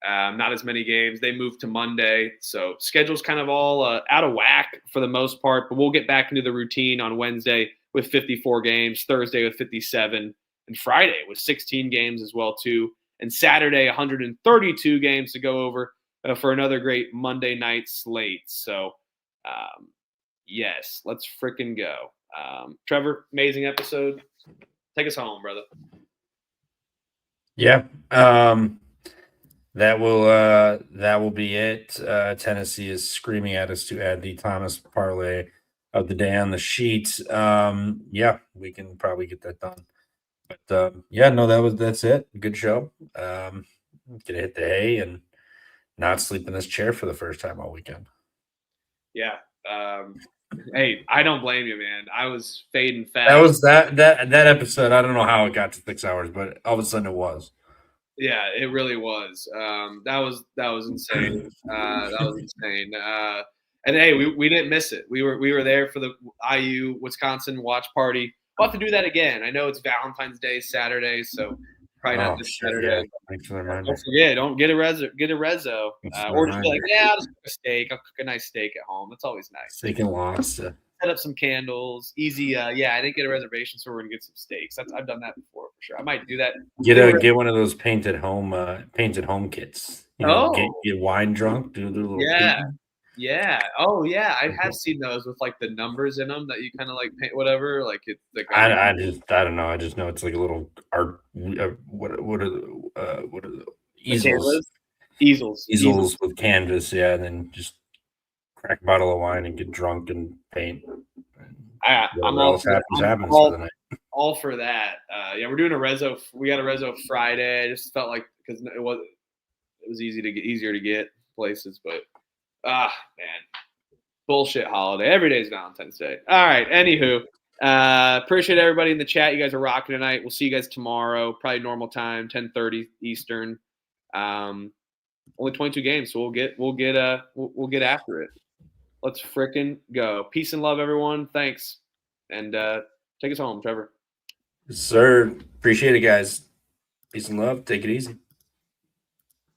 Not as many games. They moved to Monday. So schedule's kind of all out of whack for the most part. But we'll get back into the routine on Wednesday with 54 games, Thursday with 57, and Friday with 16 games as well, too. And Saturday, 132 games to go over for another great Monday night slate. So, yes, let's freaking go. Trevor, amazing episode. Take us home, brother. Yeah. That will be it. Tennessee is screaming at us to add the Thomas parlay of the day on the sheet. Yeah, we can probably get that done. But that's it. Good show. Gonna hit the hay and not sleep in this chair for the first time all weekend. Yeah. Hey, I don't blame you, man. I was fading fast. That was that episode. I don't know how it got to 6 hours, but all of a sudden it was. Yeah, it really was. That was insane. That was insane. And hey, we didn't miss it. We were there for the IU Wisconsin watch party. We'll have to do that again. I know it's Valentine's Day Saturday, so probably not this Saturday. Yeah. Thanks for the reminder. Don't forget, don't get a rezo. Or just be like, I'll just cook a steak. I'll cook a nice steak at home. That's always nice. Steak and lobster. Set up some candles. Easy. I didn't get a reservation, so we're gonna get some steaks. I've done that before for sure. I might do that. Get one of those painted home kits. Get wine drunk. Do the little yeah. Yeah. Oh, yeah. I have seen those with like the numbers in them that you kind of like paint whatever. Like it's like I don't know. I just know it's like a little art. What are the the easels? canvas easels. Easels with canvas, yeah, and then just crack a bottle of wine and get drunk and paint. And I'm whatever all else for that. happens, I'm happens for the night. all for that. Yeah, we're doing a rezo. We got a rezo Friday. I just felt like because it was easier to get places, but man, bullshit holiday. Every day's Valentine's Day. All right. Anywho, appreciate everybody in the chat. You guys are rocking tonight. We'll see you guys tomorrow, probably normal time, 10:30 Eastern. Only 22 games, so we'll get after it. Let's frickin' go. Peace and love, everyone. Thanks, and take us home, Trevor. Sir, appreciate it, guys. Peace and love. Take it easy.